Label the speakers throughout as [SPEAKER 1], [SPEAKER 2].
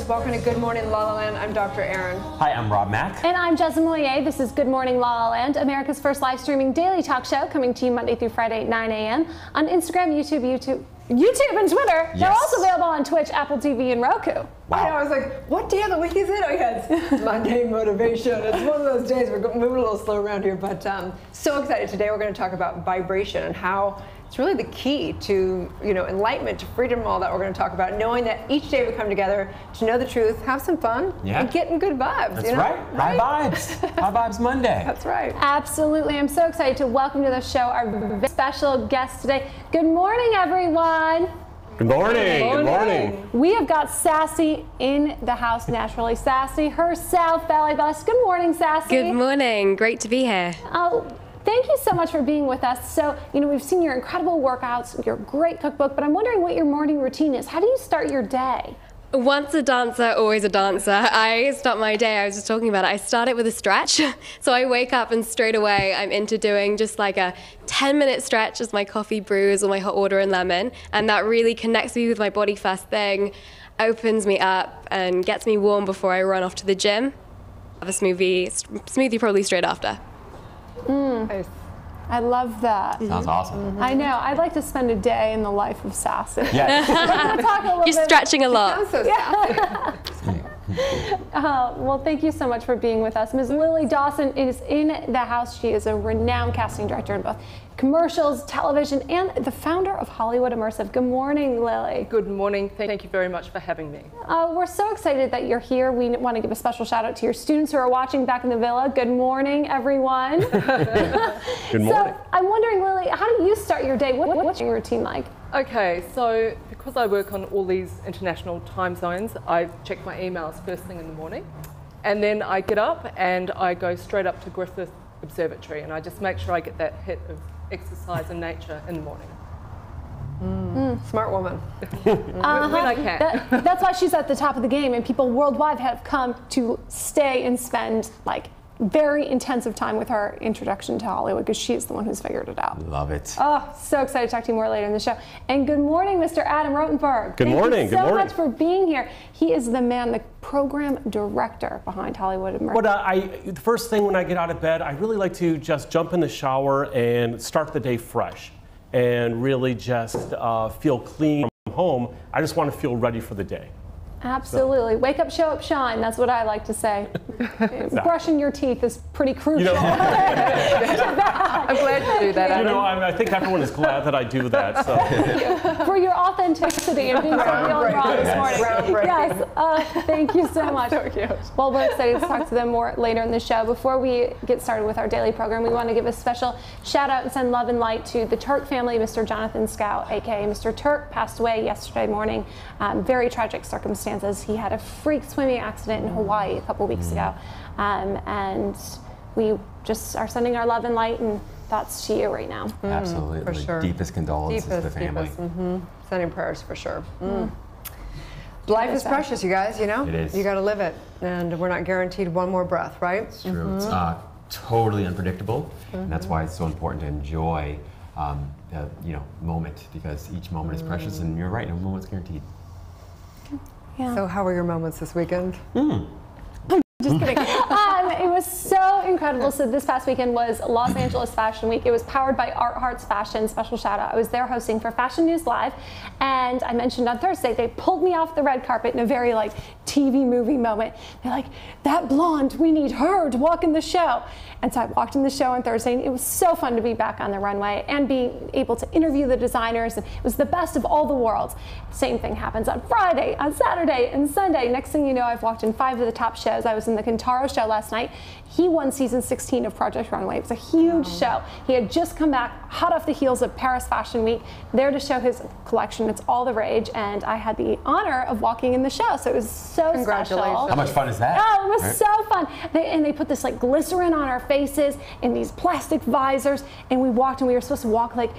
[SPEAKER 1] Welcome to Good Morning La La Land. I'm Dr. Erin.
[SPEAKER 2] Hi, I'm Rob Mack.
[SPEAKER 3] And I'm Jessica Moyer. This is Good Morning La La Land, America's first live streaming daily talk show, coming to you Monday through Friday at 9 a.m. on Instagram, YouTube, and Twitter.
[SPEAKER 2] Yes.
[SPEAKER 3] They're also available on Twitch, Apple TV, and Roku.
[SPEAKER 1] Wow. I was like, what day of the week is it? Oh, yeah, it's Monday motivation. It's one of those days we're moving a little slow around here, but so excited. Today we're going to talk about vibration and how it's really the key to, enlightenment, to freedom, and all that we're going to talk about, knowing that each day we come together to know the truth, have some fun, and get in good vibes.
[SPEAKER 2] That's right. High vibes. High vibes Monday.
[SPEAKER 1] That's right.
[SPEAKER 3] Absolutely. I'm so excited to welcome to the show our very special guest today. Good morning, everyone.
[SPEAKER 2] Good morning. Good morning.
[SPEAKER 3] We have got Sassy in the house, naturally sassy herself, Ballet Bus. Good morning, Sassy.
[SPEAKER 4] Good morning. Great to be here.
[SPEAKER 3] Thank you so much for being with us. So, we've seen your incredible workouts, your great cookbook, but I'm wondering what your morning routine is. How do you start your day?
[SPEAKER 4] Once a dancer, always a dancer. I start my day, I was just talking about it, I start it with a stretch. So I wake up and straight away I'm into doing just like a 10-minute stretch as my coffee brews or my hot water and lemon. And that really connects me with my body first thing, opens me up and gets me warm before I run off to the gym. Have a smoothie probably straight after.
[SPEAKER 1] Nice.
[SPEAKER 3] I love that.
[SPEAKER 2] Sounds awesome.
[SPEAKER 3] Mm-hmm. I know. I'd like to spend a day in the life of Sassy.
[SPEAKER 2] Yes.
[SPEAKER 3] We're going to talk a little
[SPEAKER 4] You're stretching a lot.
[SPEAKER 1] Sounds so sassy.
[SPEAKER 3] Well, thank you so much for being with us. Ms. Lily Dawson is in the house. She is a renowned casting director in both commercials, television, and the founder of Hollywood Immersive. Good morning, Lily.
[SPEAKER 5] Good morning. Thank you very much for having me.
[SPEAKER 3] We're so excited that you're here. We want to give a special shout out to your students who are watching back in the villa. Good morning, everyone.
[SPEAKER 2] Good morning.
[SPEAKER 3] So I'm wondering, Lily, how do you start your day? What's your routine like?
[SPEAKER 5] Okay, so because I work on all these international time zones, I check my emails first thing in the morning, and then I get up and I go straight up to Griffith Observatory, and I just make sure I get that hit of exercise and nature in the morning.
[SPEAKER 1] Smart woman.
[SPEAKER 5] When I can.
[SPEAKER 3] That's why she's at the top of the game, and people worldwide have come to stay and spend very intensive time with her introduction to Hollywood, because she's the one who's figured it out.
[SPEAKER 2] Love it.
[SPEAKER 3] Oh, so excited to talk to you more later in the show. And good morning, Mr. Adam Rotenberg.
[SPEAKER 2] Good morning.
[SPEAKER 3] Thank you so much for being here. He is the man, the program director behind Hollywood Immersive.
[SPEAKER 6] The first thing when I get out of bed, I really like to just jump in the shower and start the day fresh and really just feel clean from home. I just want to feel ready for the day.
[SPEAKER 3] Absolutely. Wake up, show up, shine. That's what I like to say. Exactly. Brushing your teeth is pretty crucial.
[SPEAKER 5] I'm glad you do that.
[SPEAKER 6] I think everyone is glad that I do that. So.
[SPEAKER 3] For your authenticity and being so real and raw this morning. Yes. Thank you so much.
[SPEAKER 1] So cute.
[SPEAKER 3] Well, we're excited to talk to them more later in the show. Before we get started with our daily program, we want to give a special shout out and send love and light to the Turk family. Mr. Jonathan Scow, aka Mr. Turk, passed away yesterday morning. Very tragic circumstances. He had a freak swimming accident in Hawaii a couple weeks ago. And we just are sending our love and light and thoughts to you right now.
[SPEAKER 2] Absolutely.
[SPEAKER 1] For sure.
[SPEAKER 2] Deepest condolences to the family.
[SPEAKER 1] Sending prayers for sure. Life is precious, you guys,
[SPEAKER 2] It is.
[SPEAKER 1] You got to live it. And we're not guaranteed one more breath, right?
[SPEAKER 2] It's true. It's totally unpredictable. And that's why it's so important to enjoy the moment, because each moment is precious, and you're right, no moment's guaranteed.
[SPEAKER 3] Yeah.
[SPEAKER 1] So how were your moments this weekend?
[SPEAKER 3] Just kidding. It was so incredible. So this past weekend was Los Angeles Fashion Week. It was powered by Art Hearts Fashion. Special shout out. I was there hosting for Fashion News Live, and I mentioned on Thursday they pulled me off the red carpet in a very TV movie moment. They're like, that blonde, we need her to walk in the show. And so I walked in the show on Thursday, and it was so fun to be back on the runway and being able to interview the designers. And it was the best of all the worlds. Same thing happens on Friday, on Saturday, and Sunday. Next thing you know, I've walked in 5 of the top shows. I was in the Kentaro show last night. He won season 16 of Project Runway. It was a huge show. He had just come back hot off the heels of Paris Fashion Week, there to show his collection. It's all the rage, and I had the honor of walking in the show, so it was so special.
[SPEAKER 2] How much fun is that?
[SPEAKER 3] Oh, it was so fun. They put this glycerin on our faces in these plastic visors, and we walked, and we were supposed to walk like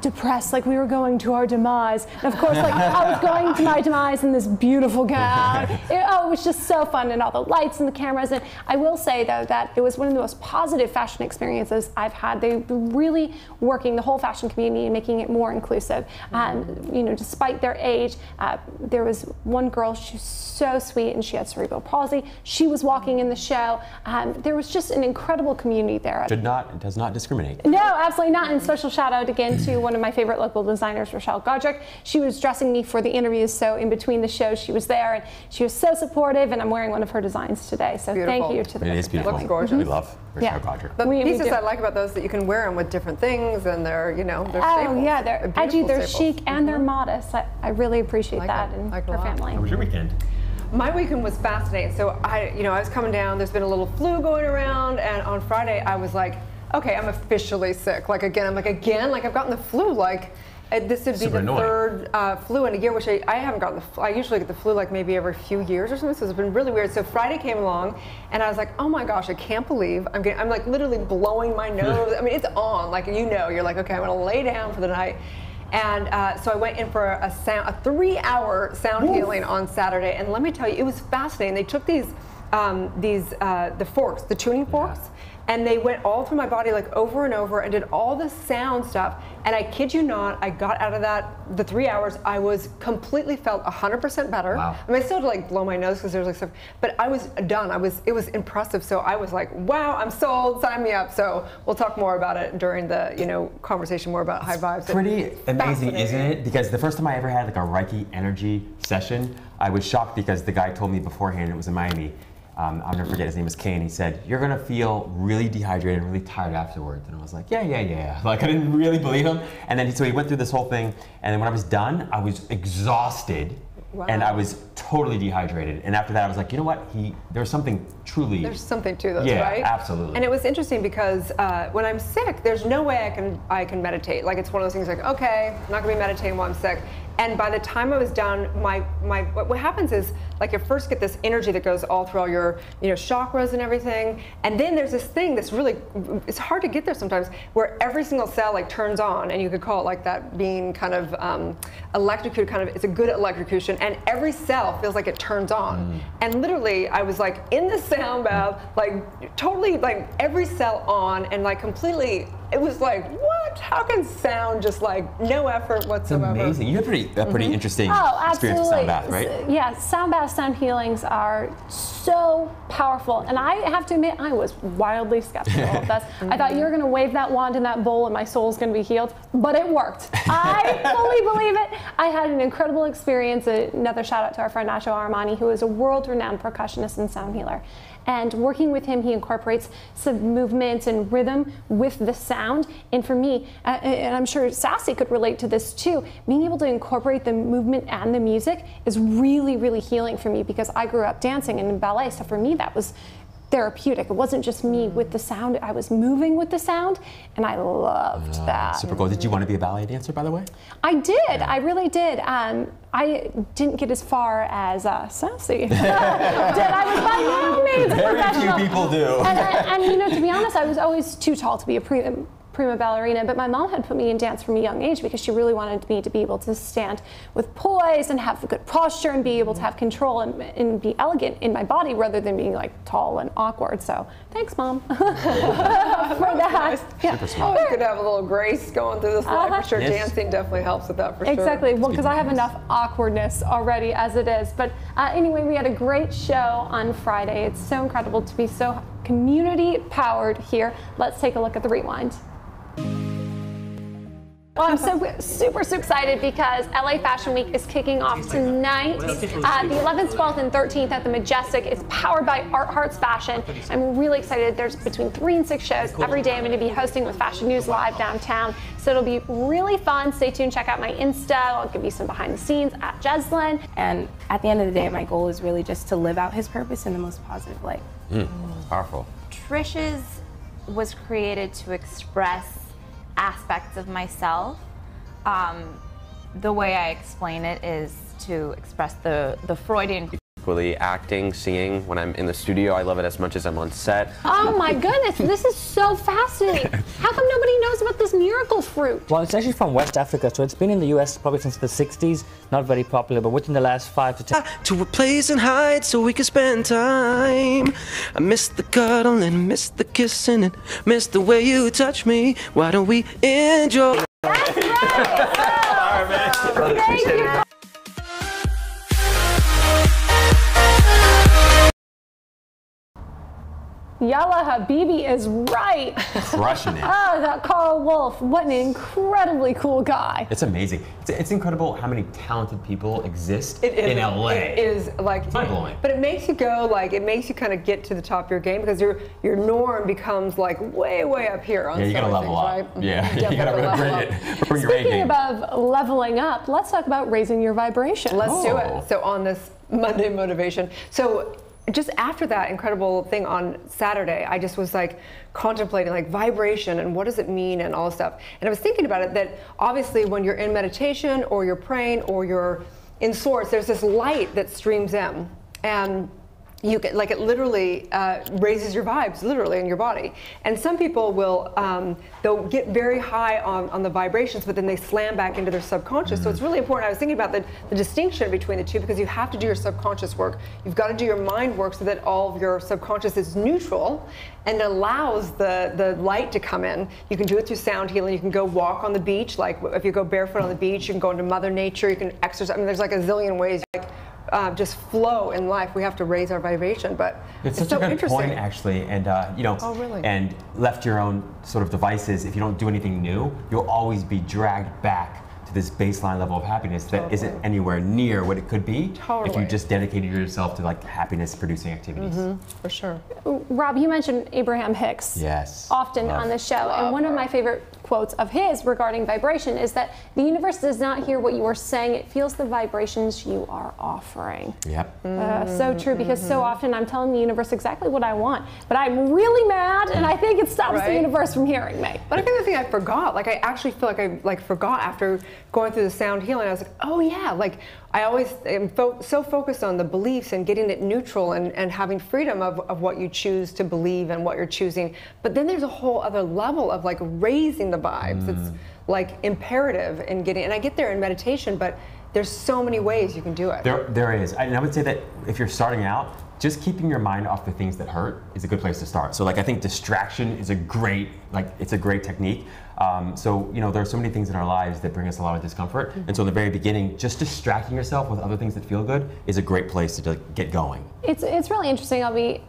[SPEAKER 3] depressed, like we were going to our demise. And of course, like I was going to my demise in this beautiful gown. It was just so fun, and all the lights and the cameras. And I will say though that it was one of the most positive fashion experiences I've had. They were really working the whole fashion community and making it more inclusive. You know, despite their age, there was one girl, she was so sweet, and she had cerebral palsy. She was walking in the show. There was just an incredible community there.
[SPEAKER 2] Does not discriminate.
[SPEAKER 3] No, absolutely not. And special shout out again to one of my favorite local designers, Rochelle Godric. She was dressing me for the interviews, so in between the shows she was there, and she was so supportive, and I'm wearing one of her designs today. So thank you to the
[SPEAKER 2] It is beautiful.
[SPEAKER 1] Looks gorgeous.
[SPEAKER 2] We love Rochelle Godric.
[SPEAKER 1] The pieces I like about those that you can wear them with different things, and they're, you know, they're staples.
[SPEAKER 3] Oh yeah, they're edgy, they're
[SPEAKER 1] staples.
[SPEAKER 3] chic, and they're modest. I really appreciate that, and her family.
[SPEAKER 2] How was your weekend?
[SPEAKER 1] My weekend was fascinating. So I was coming down. There's been a little flu going around, and on Friday I was like, okay, I'm officially sick. Like again, I've gotten the flu. Like this would be the third flu in a year, which I haven't gotten the flu. I usually get the flu like maybe every few years or something. So it's been really weird. So Friday came along, and I was like, oh my gosh, I can't believe I'm like literally blowing my nose. I mean, it's on. Like you're like, okay, I'm gonna lay down for the night. And so I went in for a 3-hour sound healing on Saturday, and let me tell you, it was fascinating. They took the forks, the tuning forks, and they went all through my body like over and over and did all the sound stuff. And I kid you not, I got out of the 3 hours, I was completely felt 100% better.
[SPEAKER 2] Wow.
[SPEAKER 1] I mean, I still had to like blow my nose because there's like stuff, but I was done. It was impressive. So I was like, wow, I'm sold, sign me up. So we'll talk more about it during the, conversation more about high vibes.
[SPEAKER 2] Pretty amazing, isn't it? Because the first time I ever had like a Reiki energy session, I was shocked because the guy told me beforehand, it was in Miami, I'll never forget, his name was Kane. He said, you're gonna feel really dehydrated and really tired afterwards. And I was like, yeah. Like I didn't really believe him. And then so he went through this whole thing, and then when I was done, I was exhausted. Wow. And I was totally dehydrated. And after that, I was like, you know what? There's something truly.
[SPEAKER 1] There's something to this,
[SPEAKER 2] yeah,
[SPEAKER 1] right?
[SPEAKER 2] Yeah, absolutely.
[SPEAKER 1] And it was interesting because when I'm sick, there's no way I can meditate. Like it's one of those things like, okay, I'm not gonna be meditating while I'm sick. And by the time I was done, what happens is like you first get this energy that goes all through all your chakras and everything, and then there's this thing that's really, it's hard to get there sometimes, where every single cell like turns on, and you could call it like that being kind of electrocuted, it's a good electrocution, and every cell feels like it turns on. And literally I was like in the sound bath, like totally like every cell on, and like completely, it was like, what? How can sound just like no effort whatsoever?
[SPEAKER 2] It's amazing. You have a pretty interesting experience with sound bath, right?
[SPEAKER 3] Yeah, sound bath, sound healings are so powerful. And I have to admit, I was wildly skeptical of this. I thought you were going to wave that wand in that bowl and my soul's going to be healed, but it worked. I fully believe it. I had an incredible experience. Another shout out to our friend Nacho Armani, who is a world-renowned percussionist and sound healer. And working with him, he incorporates some movement and rhythm with the sound. And for me, and I'm sure Sassy could relate to this too, being able to incorporate the movement and the music is really, really healing for me, because I grew up dancing and in ballet. So for me, that was therapeutic. It wasn't just me with the sound, I was moving with the sound, and I loved that.
[SPEAKER 2] Super cool. Did you want to be a ballet dancer, by the way?
[SPEAKER 3] I did. Yeah. I really did. I didn't get as far as Sassy did. I was by no means a professional.
[SPEAKER 2] Very few people do.
[SPEAKER 3] And to be honest, I was always too tall to be a prima ballerina, but my mom had put me in dance from a young age because she really wanted me to be able to stand with poise and have a good posture and be able to have control and be elegant in my body rather than being like tall and awkward. So thanks, Mom, for that. Yeah.
[SPEAKER 2] Super smart.
[SPEAKER 1] You could have a little grace going through this life for sure. Yes. Dancing definitely helps with that for sure.
[SPEAKER 3] Exactly. Well, because I have enough awkwardness already as it is. But anyway, we had a great show on Friday. It's so incredible to be so community powered here. Let's take a look at the rewind. Well, I'm so super excited because LA Fashion Week is kicking off tonight. The 11th, 12th, and 13th at the Majestic. It's powered by Art Hearts Fashion. I'm really excited. There's between 3 and 6 shows every day. I'm going to be hosting with Fashion News Live downtown. So it'll be really fun. Stay tuned. Check out my Insta. I'll give you some behind the scenes at Jeslyn.
[SPEAKER 7] And at the end of the day, my goal is really just to live out his purpose in the most positive light.
[SPEAKER 2] Powerful.
[SPEAKER 8] Trish's was created to express aspects of myself. The way I explain it is to express the Freudian
[SPEAKER 9] equally acting, singing. When I'm in the studio, I love it as much as I'm on set.
[SPEAKER 3] Oh my goodness, this is so fascinating. How come nobody knows about this miracle fruit?
[SPEAKER 10] Well, it's actually from West Africa, so it's been in the US probably since the 60s. Not very popular, but within the last 5 to 10.
[SPEAKER 11] To a place and hide so we can spend time. I miss the cuddling, and miss the kissing, and miss the way you touch me. Why don't we enjoy?
[SPEAKER 3] That's right. Thank you. Yalla Habibi is right.
[SPEAKER 2] Crushing it.
[SPEAKER 3] Oh, that Carl Wolf. What an incredibly cool guy.
[SPEAKER 2] It's amazing. It's incredible how many talented people exist in LA.
[SPEAKER 1] It is like
[SPEAKER 2] It's mind-blowing.
[SPEAKER 1] But it makes you go like it makes you kind of get to the top of your game because your norm becomes like way up here on
[SPEAKER 2] Yeah, you gotta
[SPEAKER 1] some
[SPEAKER 2] level
[SPEAKER 1] things,
[SPEAKER 2] up.
[SPEAKER 1] right?
[SPEAKER 2] Yeah, you
[SPEAKER 1] Definitely
[SPEAKER 2] gotta
[SPEAKER 1] level
[SPEAKER 2] bring
[SPEAKER 1] up.
[SPEAKER 2] it. Bring your A
[SPEAKER 3] Speaking
[SPEAKER 2] game.
[SPEAKER 3] of leveling up, let's talk about raising your vibration.
[SPEAKER 1] Let's do it. So on this Monday motivation. So just after that incredible thing on Saturday, I just was like contemplating like vibration and what does it mean and all this stuff. And I was thinking about it that obviously when you're in meditation or you're praying or you're in source, there's this light that streams in. And you get, like it literally raises your vibes literally in your body. And some people will, they'll get very high on the vibrations, but then they slam back into their subconscious. So it's really important. I was thinking about the distinction between the two because you have to do your subconscious work. You've got to do your mind work so that all of your subconscious is neutral and allows the light to come in. You can do it through sound healing. You can go walk on the beach. Like if you go barefoot on the beach, you can go into Mother Nature. You can exercise. I mean, there's like a zillion ways. Like, just flow in life. We have to raise our vibration, but
[SPEAKER 2] it's such
[SPEAKER 1] so
[SPEAKER 2] a good
[SPEAKER 1] interesting.
[SPEAKER 2] point, actually, and you know,
[SPEAKER 1] Oh, really?
[SPEAKER 2] and left your own sort of devices. If you don't do anything new, you'll always be dragged back to this baseline level of happiness that isn't anywhere near what it could be if you just dedicated yourself to like happiness-producing activities.
[SPEAKER 1] For sure.
[SPEAKER 3] Rob, you mentioned Abraham Hicks
[SPEAKER 2] Yes.
[SPEAKER 3] often on the show, and one of my favorite quotes of his regarding vibration is that the universe does not hear what you are saying, it feels the vibrations you are offering.
[SPEAKER 2] Yep.
[SPEAKER 3] So true, because so often I'm telling the universe exactly what I want, but I'm really mad and I think it stops the universe from hearing me.
[SPEAKER 1] But I think the thing I forgot, like I actually feel like I forgot after going through the sound healing. I was like, oh yeah, like I always am so focused on the beliefs and getting it neutral and having freedom of what you choose to believe and what you're choosing. But then there's a whole other level of like raising the vibes. It's like imperative in getting, and I get there in meditation, but there's so many ways you can do it.
[SPEAKER 2] There is, and I would say that if you're starting out, just keeping your mind off the things that hurt is a good place to start. So like I think distraction is a great, it's a great technique. So you know there are so many things in our lives that bring us a lot of discomfort, and so in the very beginning, just distracting yourself with other things that feel good is a great place to get going.
[SPEAKER 3] It's really interesting. I'll be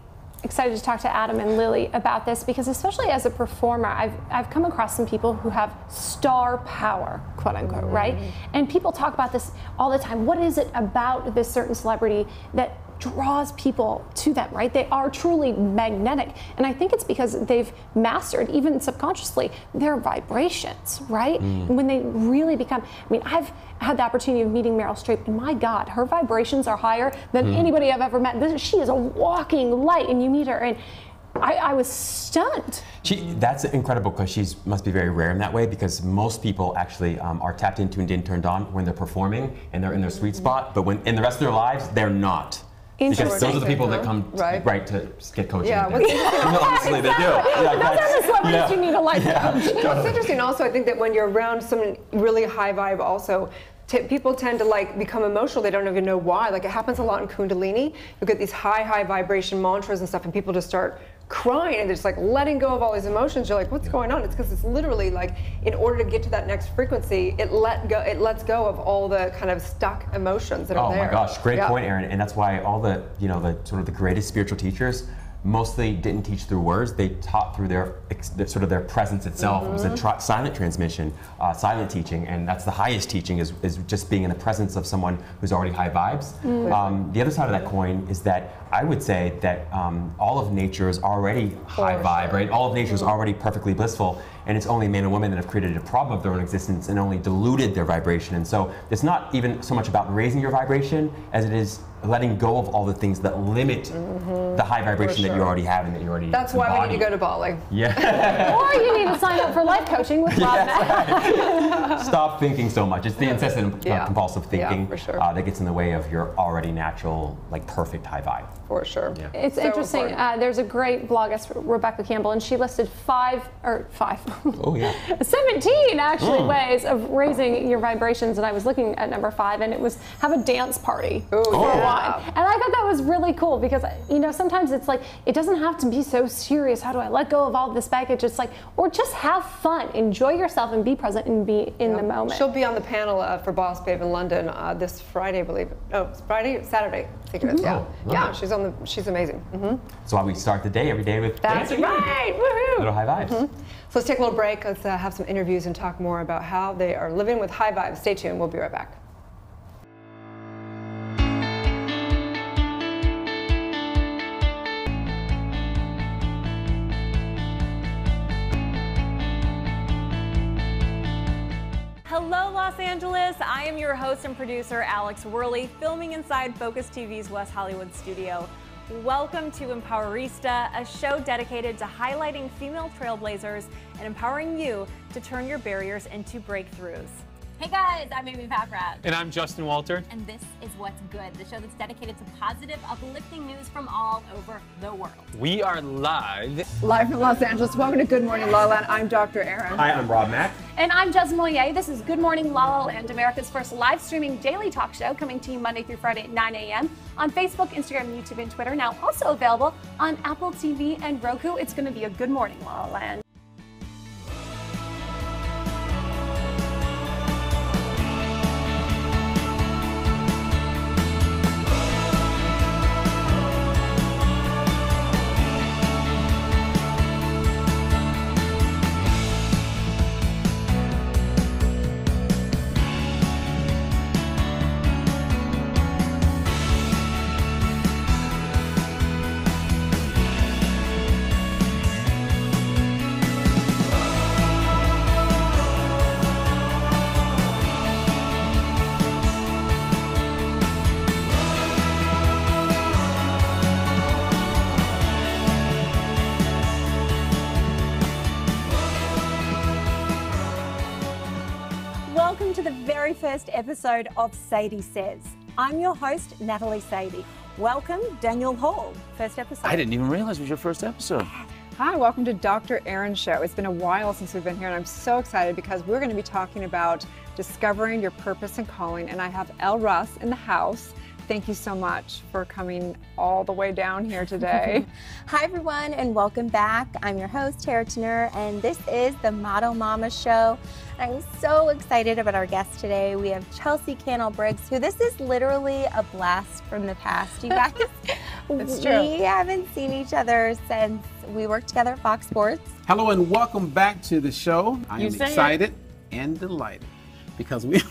[SPEAKER 3] excited to talk to Adam and Lily about this because especially as a performer, I've come across some people who have star power, quote unquote, right? And people talk about this all the time. What is it about this certain celebrity that draws people to them, right? They are truly magnetic. And I think it's because they've mastered, even subconsciously, their vibrations, right? And when they really become, I mean, I've had the opportunity of meeting Meryl Streep, and my God, her vibrations are higher than anybody I've ever met. She is a walking light, and you meet her, and I was stunned.
[SPEAKER 2] That's incredible because she must be very rare in that way because most people actually are tapped into and turned on when they're performing and they're in their sweet spot, but when in the rest of their lives, they're not. Because those are the people that come right to get coaching.
[SPEAKER 1] Yeah,
[SPEAKER 2] honestly, they do.
[SPEAKER 3] That's a celebrity you need a life coach.
[SPEAKER 1] What's interesting also, I think that when you're around some really high vibe also, people tend to like become emotional. They don't even know why. Like it happens a lot in Kundalini. You get these high vibration mantras and stuff, and people just start crying and they're just like letting go of all these emotions. You're like, what's going on? It's because it's literally like in order to get to that next frequency, it lets go of all the kind of stuck emotions that are there.
[SPEAKER 2] Oh my gosh, great point, Erin. And that's why all the the sort of the greatest spiritual teachers mostly didn't teach through words. They taught through their sort of their presence itself. It was a silent transmission, silent teaching, and that's the highest teaching is just being in the presence of someone who's already high vibes. The other side of that coin is that I would say that all of nature is already high vibe, right? All of nature is already perfectly blissful, and it's only men and women that have created a problem of their own existence and only diluted their vibration. And so it's not even so much about raising your vibration as it is letting go of all the things that limit the high vibration that you already have and that you already
[SPEAKER 1] That's why we need to go to Bali.
[SPEAKER 2] Yeah.
[SPEAKER 3] Or you need to I'll sign up for life coaching with Rob.
[SPEAKER 2] Right. Stop thinking so much. It's the incessant compulsive thinking
[SPEAKER 1] for sure.
[SPEAKER 2] that gets in the way of your already natural, like perfect high vibe.
[SPEAKER 1] For sure.
[SPEAKER 2] Yeah.
[SPEAKER 3] It's
[SPEAKER 1] So
[SPEAKER 3] interesting. There's a great bloggist, Rebecca Campbell, and she listed 17 actually ways of raising your vibrations. And I was looking at number 5, and it was have a dance party for one. And I thought that was really cool because, you know, sometimes it's like, it doesn't have to be so serious. How do I let go of all this baggage? It's like, or just have fun, enjoy yourself, and be present and be in the moment.
[SPEAKER 1] She'll be on the panel for Boss Babe in London this Friday, I believe. Oh, it's Saturday, I think it is. Yeah, she's amazing.
[SPEAKER 2] So why we start the day every day with dancing.
[SPEAKER 1] Right, woohoo!
[SPEAKER 2] Little high vibes.
[SPEAKER 1] So let's take a little break. Let's have some interviews and talk more about how they are living with high vibes. Stay tuned. We'll be right back.
[SPEAKER 12] Hello, Los Angeles. I am your host and producer, Alex Worley, filming inside Focus TV's West Hollywood studio. Welcome to Empowerista, a show dedicated to highlighting female trailblazers and empowering you to turn your barriers into breakthroughs.
[SPEAKER 13] Hey guys, I'm Amy Packrat.
[SPEAKER 14] And I'm Justin Walter.
[SPEAKER 13] And this is What's Good, the show that's dedicated to positive, uplifting news from all over the world.
[SPEAKER 14] We are live.
[SPEAKER 1] Live from Los Angeles. Welcome to Good Morning LaLaLand. I'm Dr. Erin.
[SPEAKER 2] Hi, I'm Rob Mack.
[SPEAKER 3] And I'm Jasmine Moyer. This is Good Morning LaLaLand, America's first live streaming daily talk show, coming to you Monday through Friday at 9 a.m. on Facebook, Instagram, YouTube, and Twitter. Now also available on Apple TV and Roku. It's going to be a Good Morning LaLaLand.
[SPEAKER 12] Welcome to the very first episode of Sadie Says. I'm your host, Natalie Sadie. Welcome, Daniel Hall. First episode.
[SPEAKER 14] I didn't even realize it was your first episode.
[SPEAKER 1] Hi, welcome to Dr. Erin Show. It's been a while since we've been here, and I'm so excited because we're going to be talking about discovering your purpose and calling, and I have Elle Russ in the house. Thank you so much for coming all the way down here today.
[SPEAKER 7] Hi everyone, and welcome back. I'm your host, Tara Tenner, and this is the Model Mama Show. I'm so excited about our guest today. We have Chelsea Cannell-Briggs, who this is literally a blast from the past, you guys.
[SPEAKER 1] It's true.
[SPEAKER 7] We haven't seen each other since we worked together at Fox Sports.
[SPEAKER 15] Hello and welcome back to the show. I am excited and delighted because we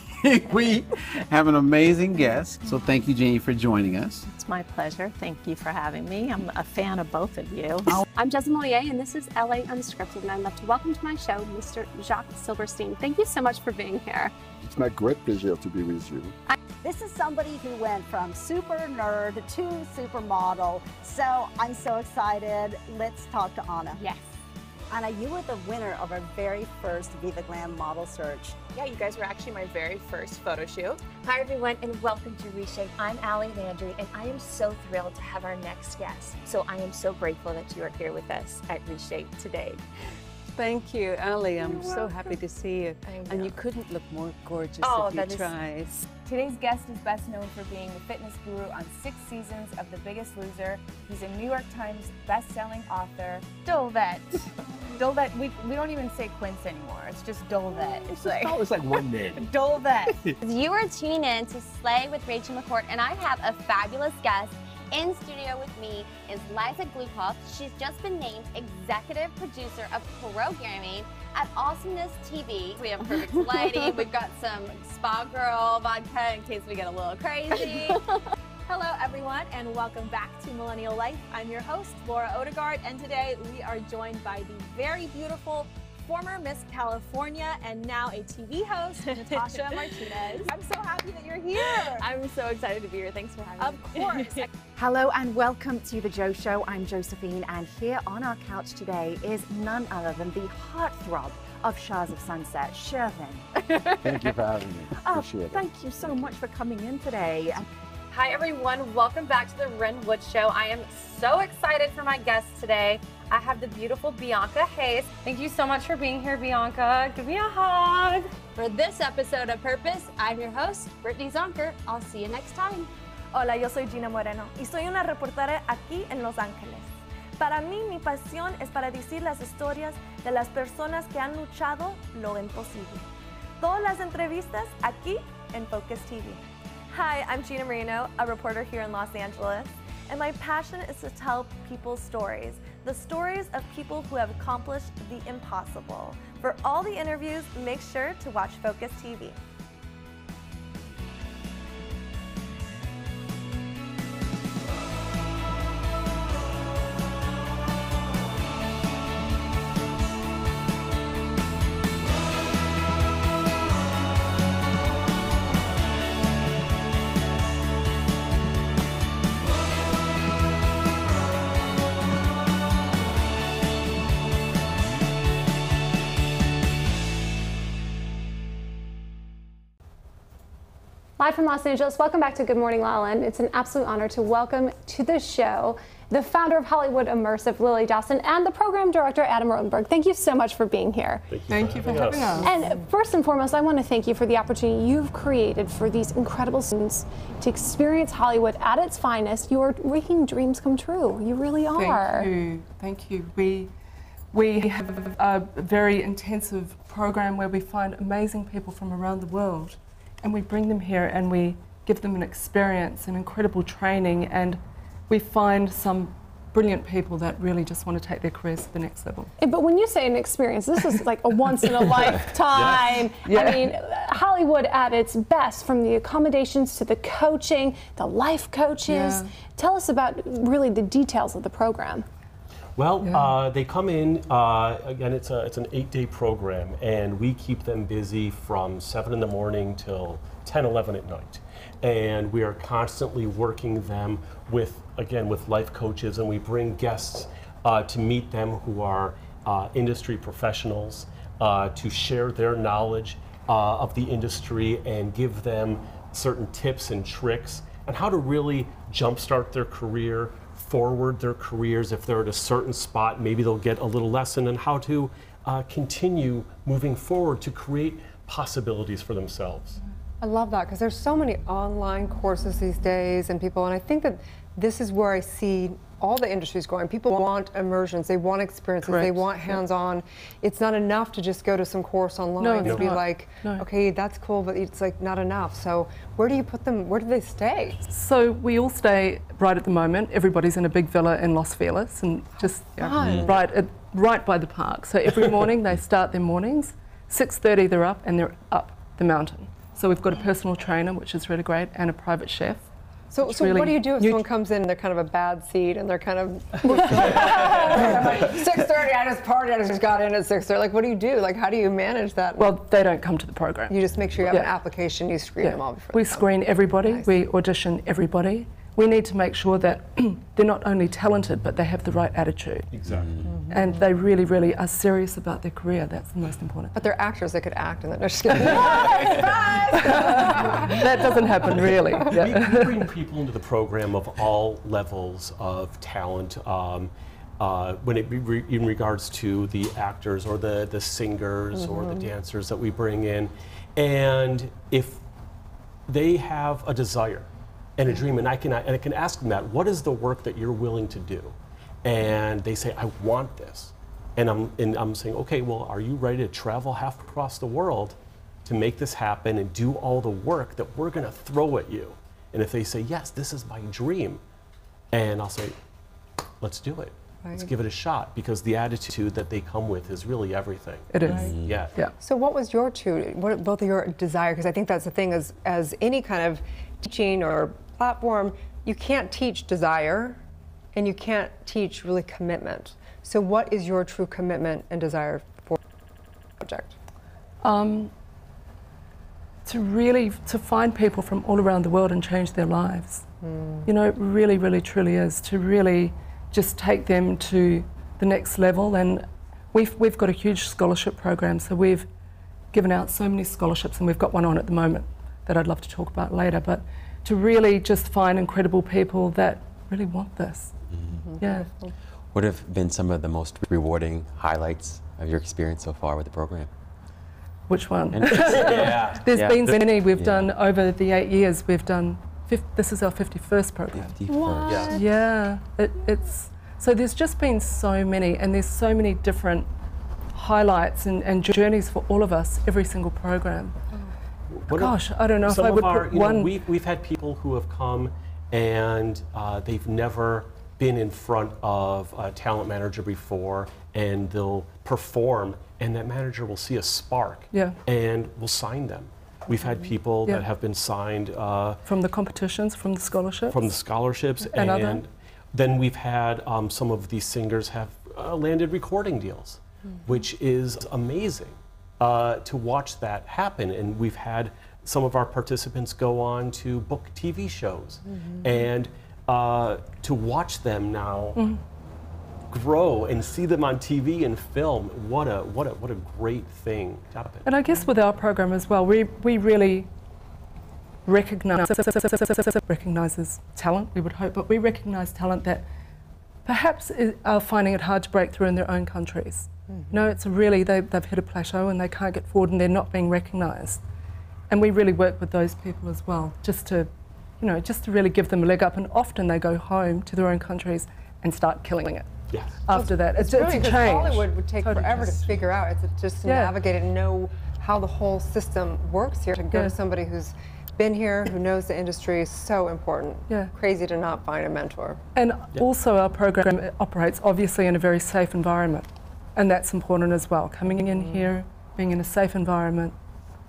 [SPEAKER 15] have an amazing guest. So thank you, Janie, for joining us.
[SPEAKER 16] It's my pleasure. Thank you for having me. I'm a fan of both of you.
[SPEAKER 3] I'm Jasmine Moyer, and this is LA Unscripted, and I'd love to welcome to my show Mr. Jacques Silverstein. Thank you so much for being here.
[SPEAKER 17] It's my great pleasure to be with you.
[SPEAKER 18] This is somebody who went from super nerd to supermodel, so I'm so excited. Let's talk to Anna.
[SPEAKER 3] Yes.
[SPEAKER 18] Anna, you were the winner of our very first Viva Glam model search.
[SPEAKER 19] Yeah, you guys were actually my very first photo shoot.
[SPEAKER 20] Hi everyone, and welcome to Reshape. I'm Allie Landry, and I am so thrilled to have our next guest. So I am so grateful that you are here with us at Reshape today.
[SPEAKER 21] Thank you, Allie. I'm so happy to see you. And you couldn't look more gorgeous if you tried.
[SPEAKER 22] Today's guest is best known for being the fitness guru on 6 seasons of The Biggest Loser. He's a New York Times best-selling author. Dolvet. Dolvet, we don't even say Quince anymore. It's just Dolvet. It's
[SPEAKER 14] like one name.
[SPEAKER 22] Dolvet.
[SPEAKER 20] You are tuning in to Slay with Rachel McCourt, and I have a fabulous guest. In studio with me is Liza Glukoff. She's just been named executive producer of programming at Awesomeness TV. We have perfect lighting. We've got some Spa Girl vodka in case we get a little crazy.
[SPEAKER 12] Hello, everyone, and welcome back to Millennial Life. I'm your host, Laura Odegaard, and today we are joined by the very beautiful former Miss California and now a TV host, Natasha Martinez.
[SPEAKER 22] I'm so happy that you're here.
[SPEAKER 12] I'm so excited to be here. Thanks for having me.
[SPEAKER 22] Of course.
[SPEAKER 4] Hello and welcome to The Joe Show. I'm Josephine, and here on our couch today is none other than the heartthrob of Shahs of Sunset, Shervin.
[SPEAKER 17] Thank you for having me. Appreciate it.
[SPEAKER 4] Thank you so much for coming in today.
[SPEAKER 5] Hi everyone, welcome back to the Ren Wood Show. I am so excited for my guests today. I have the beautiful Bianca Hayes. Thank you so much for being here, Bianca. Give me a hug.
[SPEAKER 13] For this episode of Purpose, I'm your host, Brittany Zonker. I'll see you next time.
[SPEAKER 23] Hola, yo soy Gina Moreno y soy una reportera aquí en Los Ángeles. Para mí, mi pasión es para decir las historias de las personas que han luchado lo imposible. Todas las entrevistas aquí en Focus TV.
[SPEAKER 22] Hi, I'm Gina Moreno, a reporter here in Los Angeles, and my passion is to tell people's stories, the stories of people who have accomplished the impossible. For all the interviews, make sure to watch Focus TV.
[SPEAKER 3] Live from Los Angeles, welcome back to Good Morning LaLaLand. It's an absolute honor to welcome to the show the founder of Hollywood Immersive, Lily Dawson, and the program director, Adam Rotenberg. Thank you so much for being here.
[SPEAKER 1] Thank you for having us.
[SPEAKER 3] And first and foremost, I want to thank you for the opportunity you've created for these incredible students to experience Hollywood at its finest. You are making dreams come true. You really are.
[SPEAKER 24] Thank you. Thank you. We have a very intensive program where we find amazing people from around the world, and we bring them here and we give them an experience and incredible training, and we find some brilliant people that really just want to take their careers to the next level.
[SPEAKER 3] But when you say an experience, this is like a once in a lifetime.
[SPEAKER 24] Yeah.
[SPEAKER 3] I mean, Hollywood at its best, from the accommodations to the coaching, the life coaches.
[SPEAKER 24] Yeah.
[SPEAKER 3] Tell us about really the details of the program.
[SPEAKER 6] Well, they come in, again, it's an 8-day program, and we keep them busy from 7 in the morning till 10, 11 at night. And we are constantly working them with, again, with life coaches, and we bring guests to meet them who are industry professionals, to share their knowledge of the industry and give them certain tips and tricks on how to really jumpstart their career, forward their careers. If they're at a certain spot, maybe they'll get a little lesson on how to continue moving forward to create possibilities for themselves.
[SPEAKER 1] I love that, because there's so many online courses these days and people, and I think that this is where I see all the industries going. People want immersions, they want experiences,
[SPEAKER 24] Correct.
[SPEAKER 1] they want hands-on. It's not enough to just go to some course online and be like, okay, that's cool, but it's like not enough. So where do you put them, where do they stay?
[SPEAKER 24] So we all stay right at the moment. Everybody's in a big villa in Los Feliz, and just right by the park. So every morning they start their mornings, 6:30 they're up, and they're up the mountain. So we've got a personal trainer, which is really great, and a private chef.
[SPEAKER 1] So
[SPEAKER 24] really
[SPEAKER 1] what do you do if someone comes in and they're kind of a bad seed and they're kind of 6:30, I just partied, I just got in at 6:30. Like, what do you do? Like, how do you manage that?
[SPEAKER 24] Well, they don't come to the program.
[SPEAKER 1] You just make sure you have an application, you screen them all before
[SPEAKER 24] We
[SPEAKER 1] they come.
[SPEAKER 24] screen everybody, we audition everybody. We need to make sure that they're not only talented, but they have the right attitude.
[SPEAKER 6] Exactly.
[SPEAKER 24] And they really, really are serious about their career. That's the most important.
[SPEAKER 1] But they're actors, they could act, and they're just kidding.
[SPEAKER 24] That doesn't happen, really. Yeah.
[SPEAKER 6] We bring people into the program of all levels of talent. When it in regards to the actors or the singers or the dancers that we bring in, and if they have a desire and a dream, and I can ask them that, what is the work that you're willing to do? And they say, I want this. And I'm saying, okay, well, are you ready to travel half across the world to make this happen and do all the work that we're gonna throw at you? And if they say, yes, this is my dream, and I'll say, let's do it. Let's give it a shot, because the attitude that they come with is really everything.
[SPEAKER 24] It is.
[SPEAKER 6] Yeah.
[SPEAKER 1] So what was your both of your desire? Because I think that's the thing, as any kind of teaching or platform, you can't teach desire and you can't teach really commitment. So what is your true commitment and desire for? project?
[SPEAKER 24] To find people from all around the world and change their lives. You know, it really, really, truly is. To really just take them to the next level. And we've got a huge scholarship program, so we've given out so many scholarships, and we've got one on at the moment that I'd love to talk about later. But to really just find incredible people that really want this. Yeah.
[SPEAKER 2] What have been some of the most rewarding highlights of your experience so far with the program?
[SPEAKER 24] Which one?
[SPEAKER 2] Yeah.
[SPEAKER 24] There's been many. We've done over the 8 years. We've done. This is our 51st program.
[SPEAKER 2] 51st.
[SPEAKER 24] Yeah. It's so there's just been so many, and there's so many different highlights and journeys for all of us. Every single program. Gosh, I don't know if I would put one.
[SPEAKER 6] We've had people who have come and they've never been in front of a talent manager before, and they'll perform, and that manager will see a spark and will sign them. We've had people that have been signed
[SPEAKER 24] from the competitions, from the scholarships.
[SPEAKER 6] From the scholarships, and then we've had some of these singers have landed recording deals, which is amazing to watch that happen. And we've had some of our participants go on to book TV shows, and to watch them now grow and see them on TV and film, what a great thing to happen.
[SPEAKER 24] And I guess with our program as well, we really recognizes talent, we would hope, but we recognize talent that perhaps are finding it hard to break through in their own countries. You know, it's really, they've hit a plateau and they can't get forward and they're not being recognized. And we really work with those people as well, just to really give them a leg up. And often they go home to their own countries and start killing it.
[SPEAKER 6] Yes.
[SPEAKER 24] After that, it's
[SPEAKER 1] really
[SPEAKER 24] a
[SPEAKER 1] because
[SPEAKER 24] change.
[SPEAKER 1] Hollywood would take forever to figure out. It's just to navigate it and know how the whole system works here. To go to somebody who's been here, who knows the industry, is so important. Crazy to not find a mentor.
[SPEAKER 24] And also our program operates obviously in a very safe environment, and that's important as well. Coming in here, being in a safe environment,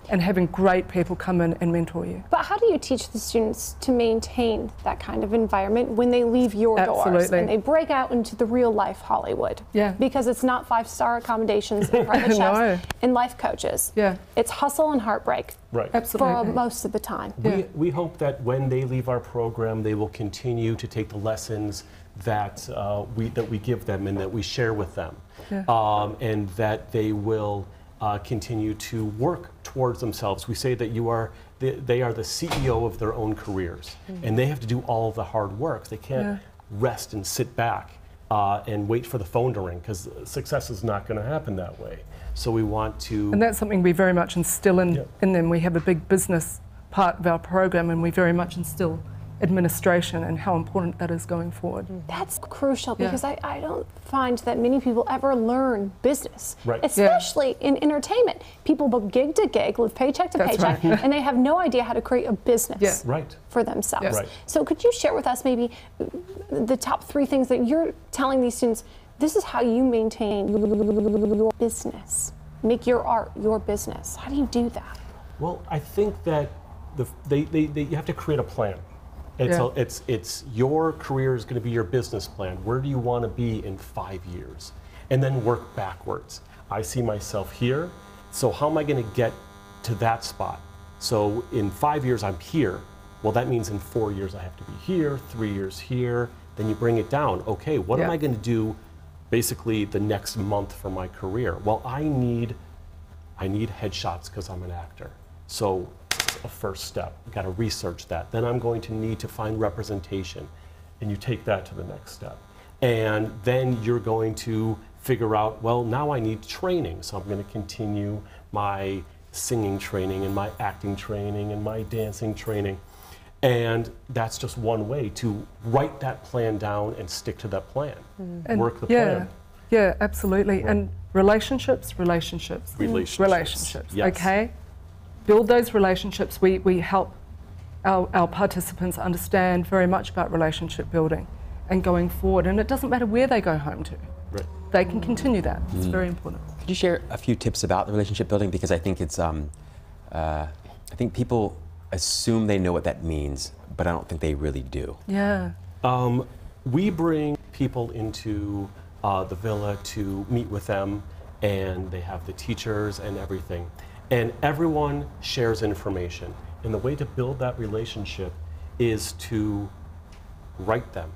[SPEAKER 24] and having great people come in and mentor you.
[SPEAKER 3] But how do you teach the students to maintain that kind of environment when they leave your doors and they break out into the real life Hollywood?
[SPEAKER 24] Yeah.
[SPEAKER 3] Because it's not 5-star accommodations and private chefs and life coaches.
[SPEAKER 24] Yeah.
[SPEAKER 3] It's hustle and heartbreak.
[SPEAKER 6] Right.
[SPEAKER 24] Absolutely.
[SPEAKER 3] For most of the time.
[SPEAKER 6] We hope that when they leave our program, they will continue to take the lessons that we give them and that we share with them, and that they will continue to work towards themselves. We say that they are the CEO of their own careers, and they have to do all of the hard work. They can't rest and sit back and wait for the phone to ring, because success is not going to happen that way. So we want to...
[SPEAKER 24] And that's something we very much instill in them. We have a big business part of our program, and we very much instill administration and how important that is going forward.
[SPEAKER 3] That's crucial, because I don't find that many people ever learn business,
[SPEAKER 6] right.
[SPEAKER 3] especially in entertainment. People book gig to gig, live paycheck to paycheck, and they have no idea how to create a business for themselves.
[SPEAKER 6] Right.
[SPEAKER 3] So could you share with us maybe the top 3 things that you're telling these students, this is how you maintain your business, make your art your business. How do you do that?
[SPEAKER 6] Well, I think that you have to create a plan. It's your career is going to be your business plan. Where do you want to be in 5 years? And then work backwards. I see myself here, so how am I going to get to that spot? So in 5 years I'm here. Well, that means in 4 years I have to be here, 3 years here. Then you bring it down. Okay, what am I going to do basically the next month for my career? Well, I need headshots because I'm an actor. So a first step. I've got to research that. Then I'm going to need to find representation, and you take that to the next step. And then you're going to figure out, well, now I need training, so I'm going to continue my singing training and my acting training and my dancing training. And that's just one way to write that plan down and stick to that plan.
[SPEAKER 24] And
[SPEAKER 6] work the plan.
[SPEAKER 24] Yeah, absolutely. Right. And relationships.
[SPEAKER 6] Yes.
[SPEAKER 24] Okay? Build those relationships. We help our participants understand very much about relationship building and going forward. And it doesn't matter where they go home to.
[SPEAKER 6] Right.
[SPEAKER 24] They can continue that. It's very important.
[SPEAKER 2] Could you share a few tips about the relationship building? Because I think it's, I think people assume they know what that means, but I don't think they really do.
[SPEAKER 24] Yeah.
[SPEAKER 6] We bring people into the villa to meet with them and they have the teachers and everything. And everyone shares information. And the way to build that relationship is to write them